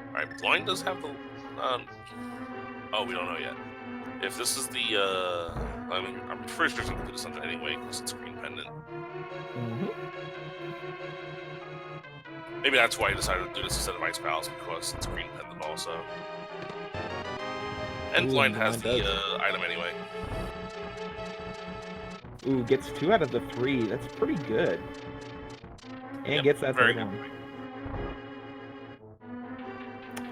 Alright, Blind does have the... oh, we don't know yet. If this is the... I mean, I'm pretty sure it's going to do this under anyway, because it's green pendant. Mm-hmm. Maybe that's why I decided to do this instead of Ice Palace, because it's green pendant also. And Blind has the item anyway. Ooh, gets 2 out of the 3. That's pretty good. And gets that third one.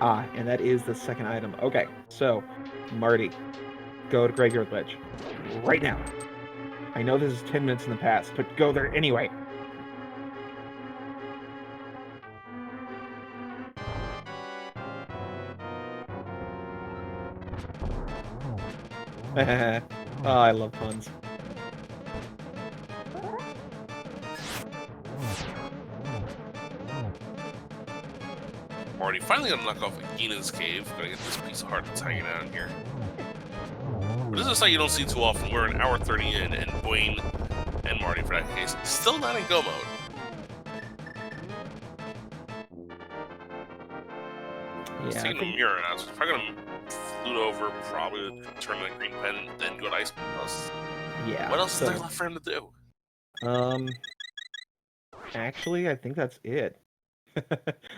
Ah, and that is the second item. Okay, so, Marty, go to Graveyard Ledge. Right now. I know this is 10 minutes in the past, but go there anyway. Oh, I love puns. Marty finally gonna knock off Gina's cave. Gotta get this piece of heart that's hanging out in here. But this is a sight you don't see too often. We're an hour 30 in, and Buane and Marty, for that case, still not in go mode. He's taking the mirror now, so if I'm gonna flute over, probably turn the green pen and then go to Ice Palace. Yeah. What else is there left for him to do? Actually, I think that's it.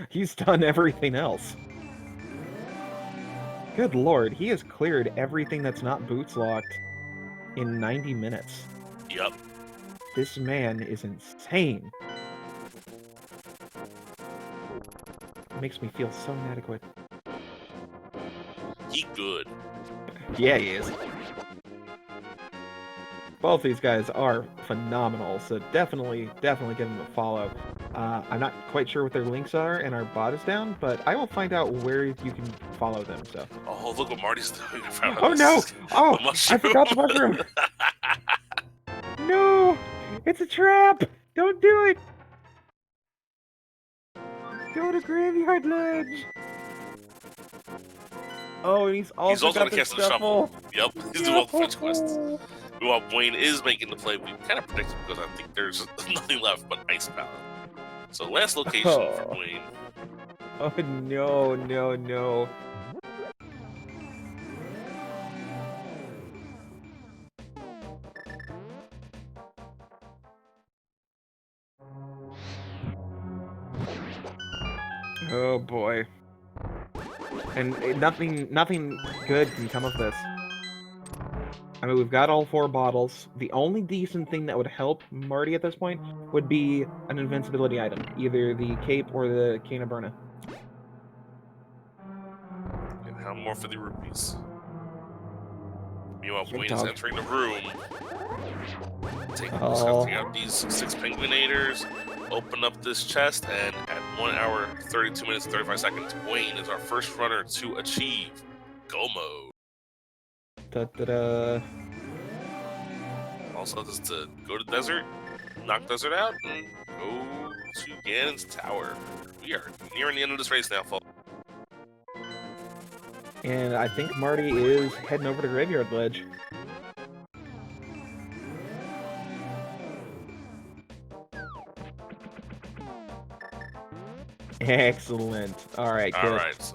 He's done everything else. Good lord, he has cleared everything that's not boots locked in 90 minutes. Yep. This man is insane. It makes me feel so inadequate. He good. Yeah, he is. Both these guys are phenomenal, so definitely give them a follow. I'm not quite sure what their links are, and our bot is down, but I will find out where you can follow them. So. Oh, look what Marty's doing! Oh no! Oh, I forgot the mushroom. No, it's a trap! Don't do it. Go to Graveyard Ledge. Oh, and he's also got the shuffle. Yep, he's doing all the fetch quests. While Buane is making the play, we kind of predicted because I think there's nothing left but Ice Palace. So last location for Buane. Oh no. Oh boy. And nothing good can come of this. I mean, we've got all 4 bottles. The only decent thing that would help Marty at this point would be an invincibility item. Either the cape or the cane of Burna. And how more for the rupees? Meanwhile, Big Buane is dog. entering the room. Taking out these 6 Penguinators, open up this chest, and at 1 hour, 32 minutes, and 35 seconds, Buane is our first runner to achieve Go Mode. Da-da-da. Also, just to go to Desert, knock Desert out, and go to Ganon's Tower. We are nearing the end of this race now, folks. And I think Marty is heading over to Graveyard Ledge. Excellent. All right, kid. All right.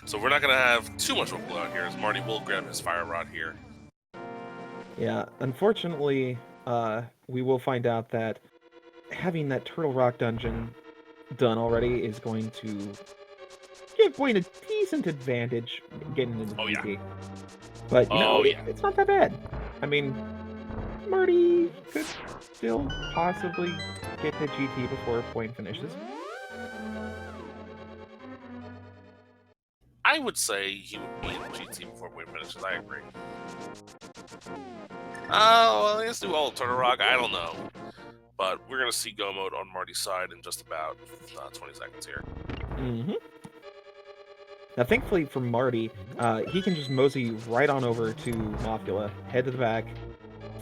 So we're not going to have too much of a blowout here, as Marty will grab his fire rod here. Yeah, unfortunately, we will find out that having that Turtle Rock dungeon done already is going to give Buane a decent advantage getting into GT. Yeah. But, you know, it's not that bad. I mean, Marty could still possibly get to GT before Buane finishes. I would say he would be in GT before Buane finishes. I agree. Well, let's do all Turtle Rock. I don't know. But we're going to see Go Mode on Marty's side in just about 20 seconds here. Mm-hmm. Now, thankfully for Marty, he can just mosey right on over to Mothula, head to the back,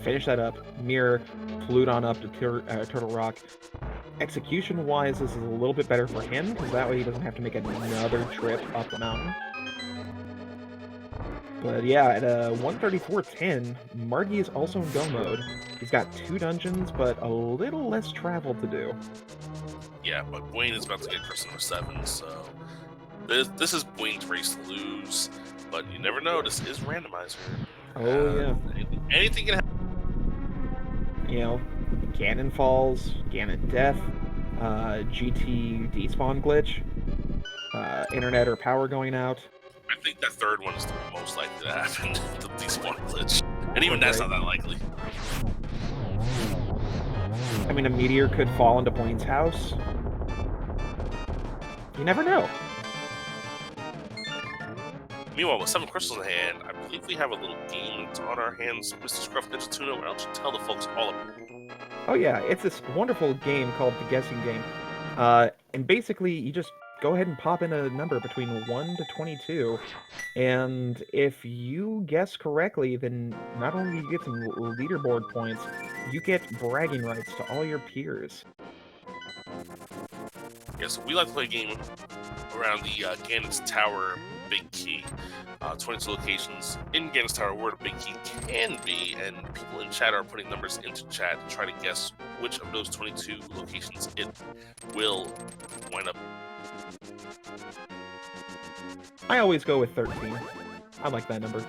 finish that up, mirror, flute on up to Turtle Rock. Execution-wise, this is a little bit better for him, because that way he doesn't have to make another trip up the mountain. But yeah, at 134.10, Marty is also in Go Mode. He's got 2 dungeons, but a little less travel to do. Yeah, but Buane is about to get Crystal number 7, so this is Buane's race to lose. But you never know, this is Randomizer. Oh, yeah. Anything can happen. You know, Ganon falls, Ganon death, GT despawn glitch, internet or power going out. I think that third one is the most likely to happen, the despawn glitch. And even that's not that likely. I mean, a meteor could fall into Buane's house. You never know. Meanwhile, with 7 crystals in hand, I believe we have a little game that's on our hands, Mr. Scruff Ninja Tuna. Why don't you tell the folks all about it? Oh yeah, it's this wonderful game called the Guessing Game. And basically, you just go ahead and pop in a number between 1 to 22, and if you guess correctly, then not only do you get some leaderboard points, you get bragging rights to all your peers. Yeah, so we like to play a game around the Ganon's Tower Big Key. 22 locations in Ganon's Tower where the Big Key can be, and people in chat are putting numbers into chat to try to guess which of those 22 locations it will wind up. I always go with 13. I like that number.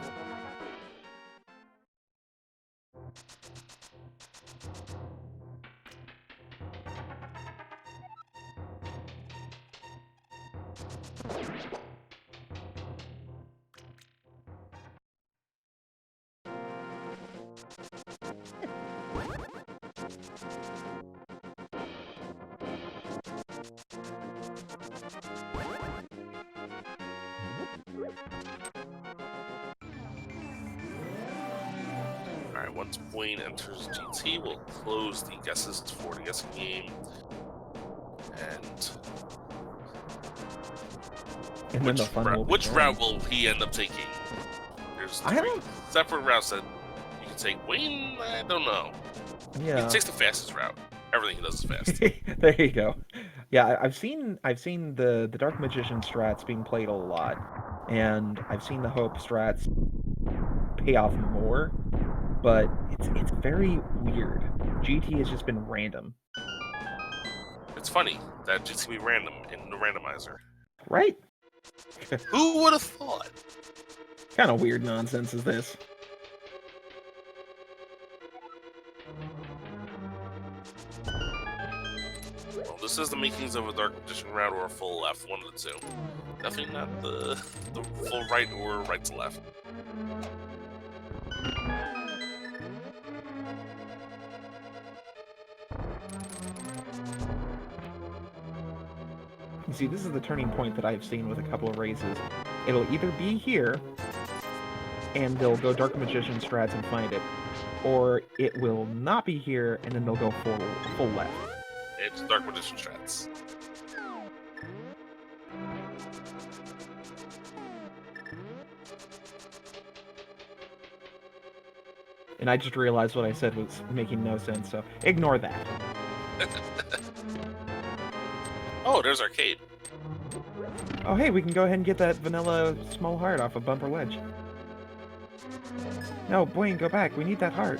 Alright, once Buane enters GT, we'll close the guesses for the guessing game. And then the fun will which begin. route will he end up taking? There's 3 separate routes that you can take. Buane, I don't know. Yeah. He takes the fastest route. Everything he does is fast. There you go. Yeah, I've seen the Dark Magician strats being played a lot, and I've seen the Hope strats pay off more, but it's very weird. GT has just been random. It's funny that GT can be random in the randomizer. Right? Who would have thought? Kind of weird nonsense is this. Well, this is the makings of a Dark Magician route or a full left, one of the two. Definitely not the full right or right to left. See, this is the turning point that I've seen with a couple of races. It'll either be here, and they'll go Dark Magician strats and find it. Or it will not be here, and then they'll go full left. It's Dark Magician strats. And I just realized what I said was making no sense, so ignore that. Oh, there's Arcade. Oh, hey, we can go ahead and get that vanilla small heart off of Bumper Ledge. No, Buane, go back. We need that heart.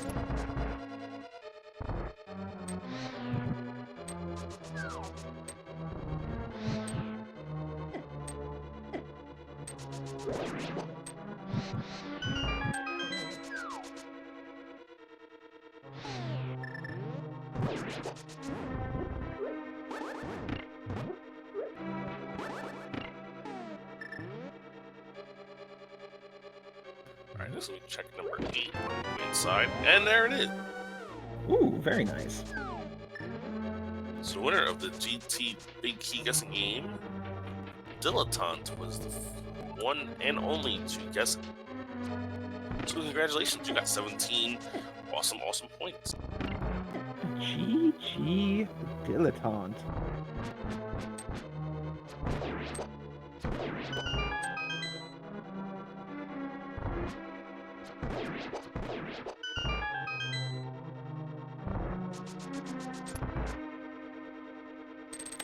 Alright, this will check number 8 on the inside, and there it is. Ooh, very nice. So the winner of the GT Big Key Guessing Game, Dilettante, was the one and only to guess. So congratulations, you got 17 awesome points. GG Dilettante.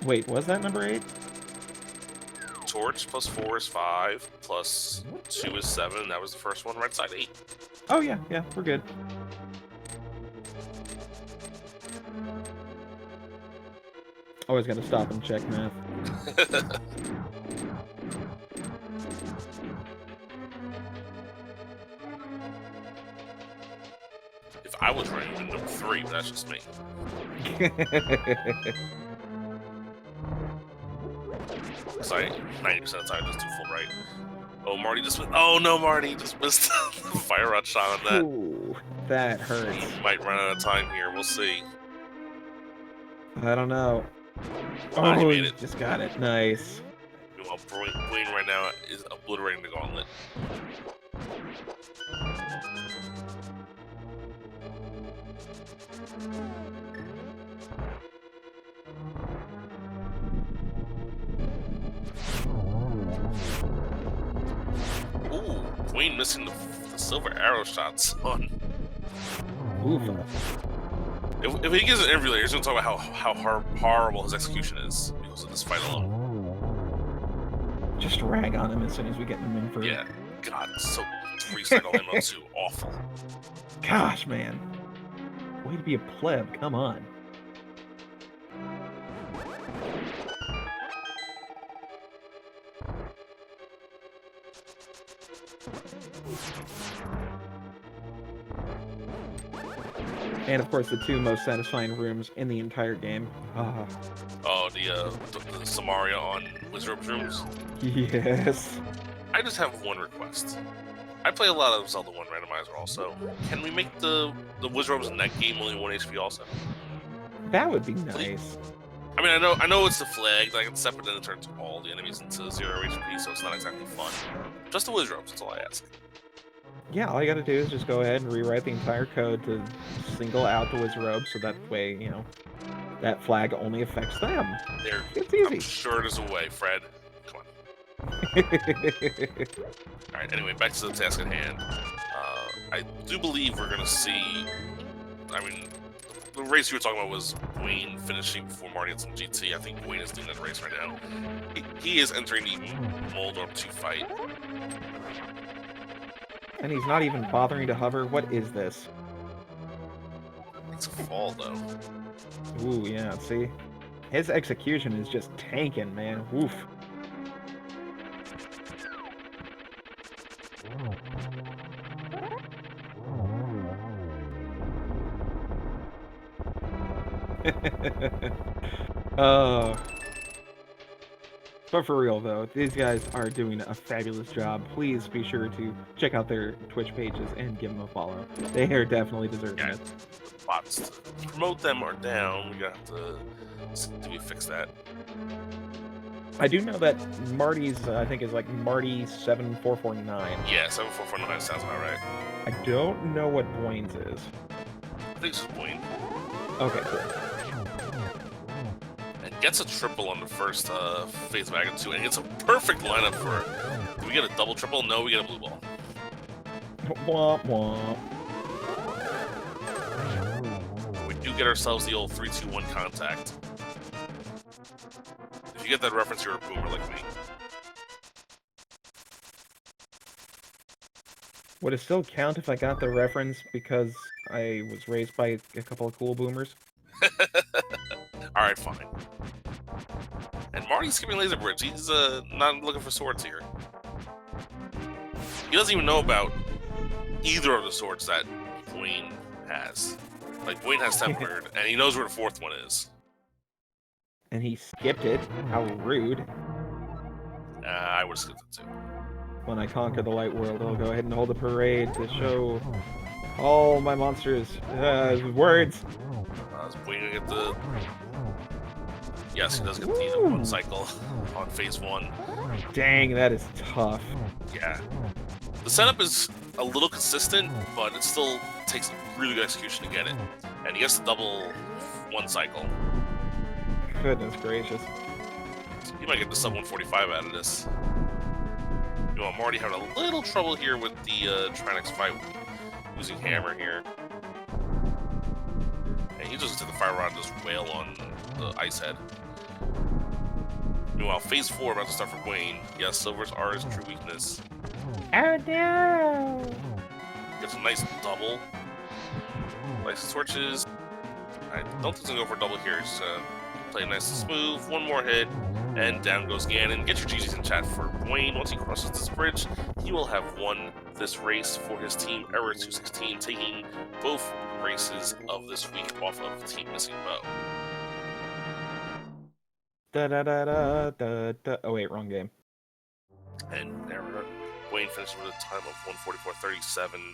Wait, was that number 8? Torch plus 4 is 5, plus 2 is 7. That was the first one, right side 8. Oh yeah, we're good. Always gotta stop and check math. If I was running with number 3, but that's just me. So 90% of the time, just do full right. Oh, Marty just missed. Oh no, Marty just missed the fire rod shot on that. Ooh, that hurts. Might run out of time here. We'll see. I don't know. Oh, he Oh, made it. Just got it. Nice. Meanwhile, Buane right now is obliterating the gauntlet. Ooh, Buane missing the silver arrow shots on. Oof. If he gives an interview later, he's going to talk about how horrible his execution is because of this fight alone. Just rag on him as soon as we get him in for. Yeah, God, so recycle ammo too. Awful. Gosh, man. Way to be a pleb. Come on. And of course, the two most satisfying rooms in the entire game. Ah. Oh, the Samaria on Wizard's rooms. Yes. I just have one request. I play a lot of Zelda 1 Randomizer also. Can we make the Wizard's in that game only 1 HP also? That would be nice. I mean, I know it's the flag that I can step it in and turn all the enemies into 0 HP, so it's not exactly fun. Just the Wizard's, that's all I ask. Yeah, all you gotta do is just go ahead and rewrite the entire code to single out the wizard robe, so that way, you know, that flag only affects them. It's easy. I'm sure there's a way, Fred. Come on. Alright, anyway, back to the task at hand. I do believe we're gonna see... I mean, the race you were talking about was Buane finishing before Marty gets in GT. I think Buane is doing that race right now. He is entering the Moldorp 2 fight. And he's not even bothering to hover. What is this? It's a fall, though. Ooh, yeah, see? His execution is just tanking, man. Oof. But for real, though, these guys are doing a fabulous job. Please be sure to check out their Twitch pages and give them a follow. They are definitely deserving it. The bots to promote them are down. We got to see if we fix that. I do know that Marty's, I think, is like Marty 7449. Yeah, 7449 sounds about right. I don't know what Buane's is. I think it's Buane. Okay, cool. And gets a triple on the first phase of Agate 2, and it's a perfect lineup for. Do we get a double triple? No, we get a blue ball. Womp womp. We do get ourselves the old 3-2-1 contact. If you get that reference, you're a boomer like me. Would it still count if I got the reference because I was raised by a couple of cool boomers? Alright, fine. And Marty's skipping Laser Bridge. He's not looking for swords here. He doesn't even know about either of the swords that Buane has. Like, Buane has Tempered, and he knows where the fourth one is. And he skipped it. How rude. I would have skipped it too. When I conquer the light world, I'll go ahead and hold a parade to show all my monsters words. Is Buane gonna get the... Yes, he does get the one cycle on phase 1. Dang, that is tough. Yeah. The setup is a little consistent, but it still takes really good execution to get it. And he gets the double one cycle. Goodness gracious. So he might get the sub 145 out of this. You know, Marty having a little trouble here with the Trinix fight, losing hammer here. And he just took the fire rod and just wail on the ice head. Meanwhile, phase 4 about to start for Buane. Yes, silvers are his true weakness. Oh no! Gets a nice double. License torches. I don't think he's gonna go for a double here. He's play nice and smooth. One more hit, and down goes Ganon. Get your GGs in chat for Buane. Once he crosses this bridge, he will have won this race for his team, Error 216, taking both races of this week off of Team Missing Bow. Da da da da da da. Oh wait, wrong game. And Error Buane finished with a time of 144.37.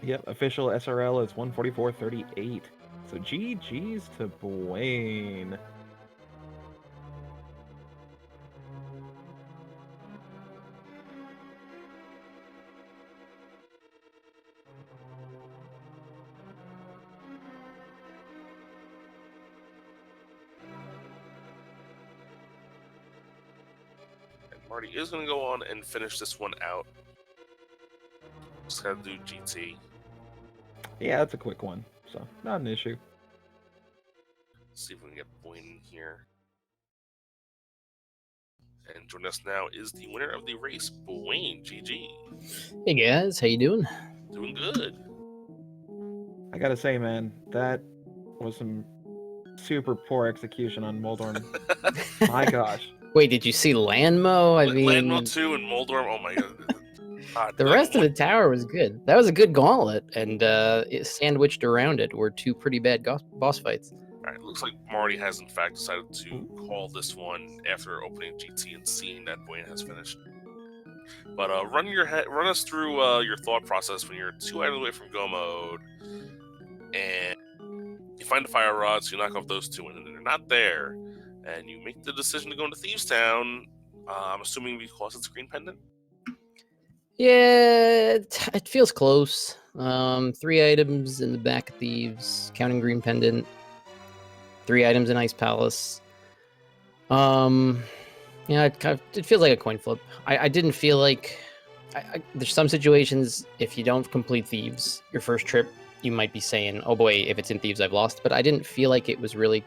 Yep, official SRL is 144.38. So GG's to Buane. Marty is going to go on and finish this one out. Just got to do GT. Yeah, that's a quick one, so not an issue. Let's see if we can get Buane in here. And joining us now is the winner of the race, Buane. GG. Hey guys, how you doing? Doing good. I gotta say, man, that was some super poor execution on Moldorm. My gosh. Wait, did you see Landmo? I mean, Landmo 2 and Moldorm, oh my god. The rest of the tower was good. That was a good gauntlet, and it sandwiched around it were two pretty bad boss fights. Alright, looks like Marty has in fact decided to call this one after opening GT and seeing that Buane has finished. But run us through your thought process when you're 2 items away from go mode, and you find the fire rods, so you knock off those 2, and they're not there, and you make the decision to go into Thieves Town. I'm assuming because it's Green Pendant. Yeah, it feels close. 3 items in the back of Thieves, counting Green Pendant. 3 items in Ice Palace. Yeah, it feels like a coin flip. I didn't feel like... there's some situations, if you don't complete Thieves, your first trip, you might be saying, oh boy, if it's in Thieves, I've lost. But I didn't feel like it was really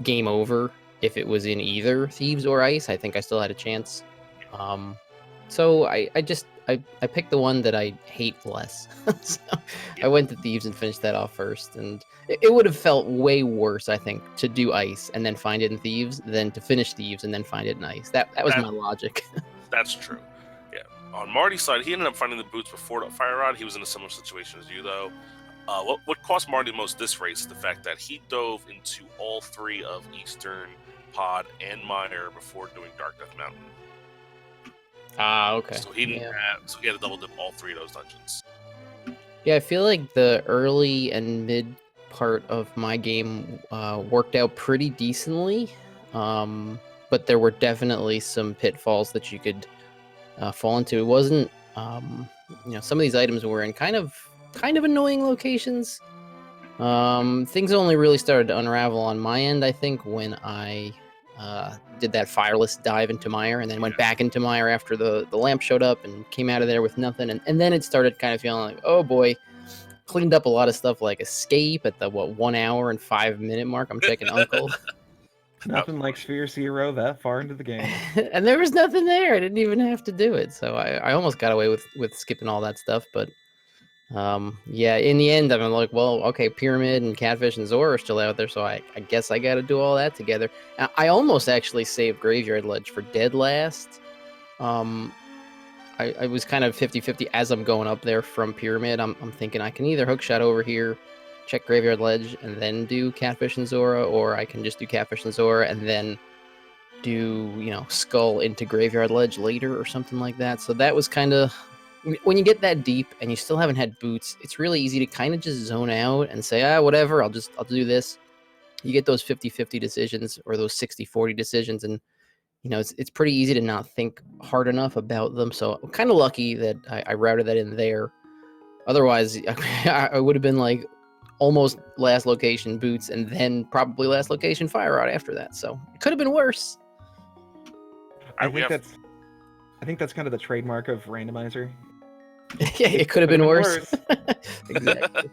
game over if it was in either Thieves or Ice. I think I still had a chance. So I picked the one that I hate less. So I went to Thieves and finished that off first. And it would have felt way worse, I think, to do Ice and then find it in Thieves than to finish Thieves and then find it in Ice. That was my logic. That's true. Yeah. On Marty's side, he ended up finding the boots before the fire rod. He was in a similar situation as you, though. What cost Marty most this race is the fact that he dove into all 3 of Eastern, Pod, and Mire before doing Dark Death Mountain. Ah, okay. So he didn't so he had to double dip all 3 of those dungeons. Yeah, I feel like the early and mid part of my game worked out pretty decently, but there were definitely some pitfalls that you could fall into. It wasn't, some of these items were in kind of annoying locations. Things only really started to unravel on my end, I think, when I did that fireless dive into Mire and then went back into Mire after the lamp showed up and came out of there with nothing. And then it started kind of feeling like, oh boy, cleaned up a lot of stuff like escape at the 1 hour and 5 minute mark. I'm checking Uncle. Nothing like Sphere Zero that far into the game. And there was nothing there. I didn't even have to do it. So I almost got away with skipping all that stuff. But yeah, in the end, I'm like, well, okay, Pyramid and Catfish and Zora are still out there. So I guess I got to do all that together. I almost actually saved Graveyard Ledge for dead last. I was kind of 50-50 as I'm going up there from Pyramid. I'm thinking I can either hookshot over here, check Graveyard Ledge, and then do Catfish and Zora, or I can just do Catfish and Zora and then do, Skull into Graveyard Ledge later or something like that. So that was kind of, when you get that deep and you still haven't had boots, it's really easy to kind of just zone out and say, whatever, I'll do this. You get those 50-50 decisions or those 60-40 decisions, and it's pretty easy to not think hard enough about them. So I'm kind of lucky that I routed that in there. Otherwise, I would have been like almost last location boots and then probably last location fire rod after that. So it could have been worse. I think that's kind of the trademark of Randomizer. Yeah, it could have been worse. Exactly.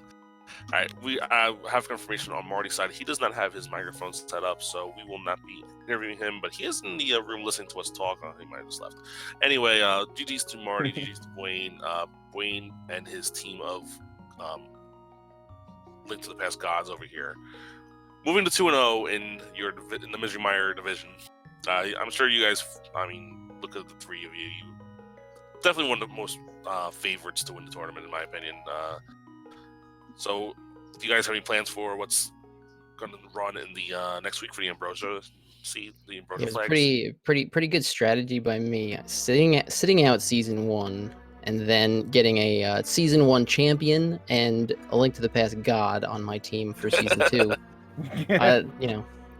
All right, we have confirmation on Marty's side. He does not have his microphone set up, so we will not be interviewing him, but he is in the room listening to us talk. He might have just left. Anyway, GG's to Marty, GG's to Buane. Buane and his team of Link to the Past gods over here. Moving to 2-0 in the Misery Mire division. I'm sure you guys, look at the three of you. Definitely one of the most favorites to win the tournament, in my opinion. So, do you guys have any plans for what's going to run in the next week for the Ambrosia? See the Ambrosia flags. Pretty good strategy by me. Sitting out season 1 and then getting a season 1 champion and a Link to the Past god on my team for season 2.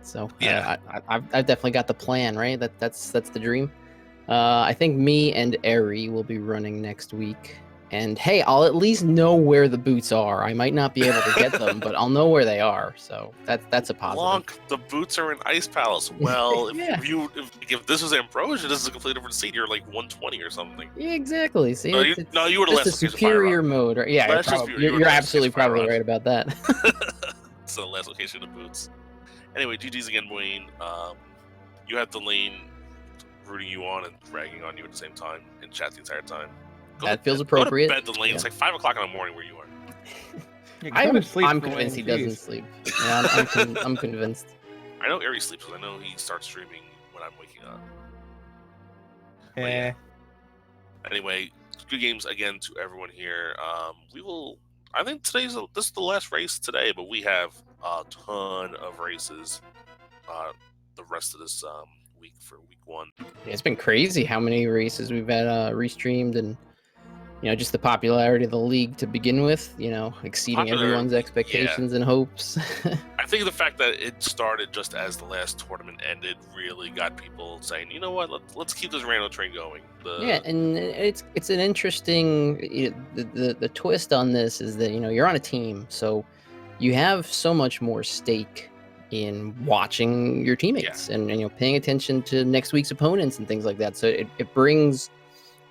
So yeah. I've definitely got the plan, right? That's the dream. I think me and Eri will be running next week. And hey, I'll at least know where the boots are. I might not be able to get them, but I'll know where they are. So that's a positive. Blanc, the boots are in Ice Palace. Well, Yeah. if this was Ambrosia, this is a completely different seat. You're like 120 or something. Yeah, exactly. See, No, you would have left the superior mode. Right? Yeah, you're absolutely probably right about that. It's the last location of boots. Anyway, GG's again, Buane. You have the lane rooting you on and ragging on you at the same time in chat the entire time. That feels appropriate. Go to bed, the lane. Yeah. It's like 5 o'clock in the morning where you are. I'm convinced he doesn't sleep. Yeah, I'm convinced. I know Eri sleeps because I know he starts streaming when I'm waking up. Yeah. Anyway, good games again to everyone here. I think this is the last race today, but we have a ton of races the rest of this week for week 1. Yeah, it's been crazy how many races we've had restreamed, and just the popularity of the league to begin with, exceeding everyone's expectations and hopes. I think the fact that it started just as the last tournament ended really got people saying, you know what, let's keep this random train going. Yeah, and it's an interesting, the twist on this is that, you're on a team, so you have so much more stake in watching your teammates and paying attention to next week's opponents and things like that. So it brings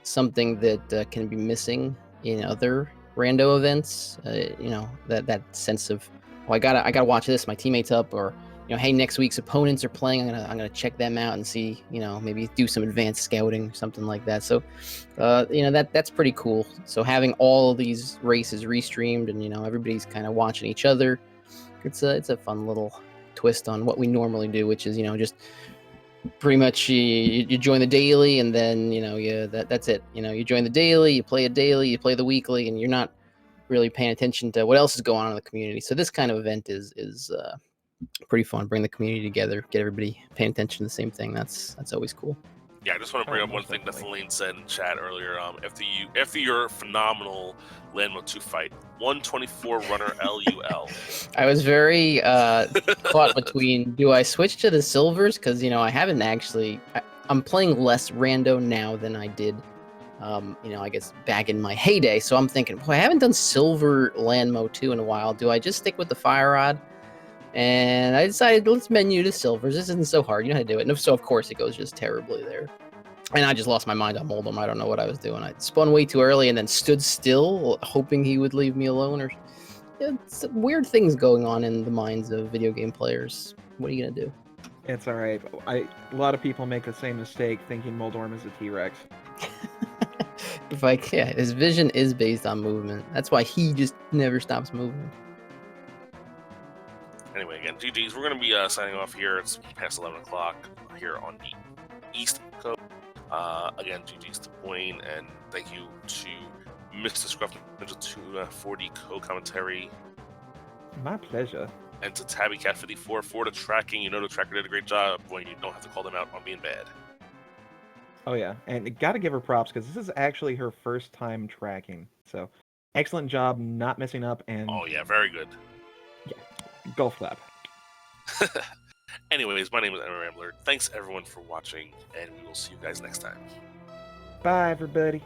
something that can be missing in other rando events. That sense of, I gotta watch this, my teammates up, or hey, next week's opponents are playing, I'm gonna check them out and see, maybe do some advanced scouting, something like that. So that's pretty cool. So having all of these races restreamed and everybody's kind of watching each other, it's a fun little twist on what we normally do, which is just pretty much you join the daily and then that's it. You join the daily, you play a daily, you play the weekly, and you're not really paying attention to what else is going on in the community. So this kind of event is pretty fun. Bring the community together, get everybody paying attention to the same thing. That's always cool. Yeah, I just want to bring up one most thing that definitely. Feline said in chat earlier. After your phenomenal Landmo 2 fight, 124 runner LUL. I was very caught between, do I switch to the silvers? Because, I haven't actually... I'm playing less rando now than I did, I guess back in my heyday. So I'm thinking, boy, I haven't done silver Landmo 2 in a while. Do I just stick with the fire rod? And I decided, let's menu to silvers. This isn't so hard. You know how to do it. And so, of course, it goes just terribly there. And I just lost my mind on Moldum. I don't know what I was doing. I spun way too early and then stood still, hoping he would leave me alone. Or it's weird things going on in the minds of video game players. What are you gonna do? It's all right. A lot of people make the same mistake thinking Moldorm is a T-Rex. His vision is based on movement. That's why he just never stops moving. Anyway, again, GG's. We're going to be signing off here. It's past 11 o'clock here on the East Coast. Again, GG's to Buane, and thank you to Mr. Scruff Ninja 240 co-commentary, My pleasure. and to Tabby Cat 54 for the tracking. You know the tracker did a great job. Buane, you don't have to call them out on being bad. Oh yeah, and gotta give her props because this is actually her first time tracking. So, excellent job, not messing up, and Oh yeah, very good. golf clap. Anyways, my name is Emma Rambler. Thanks everyone for watching, and we will see you guys next time. Bye, everybody.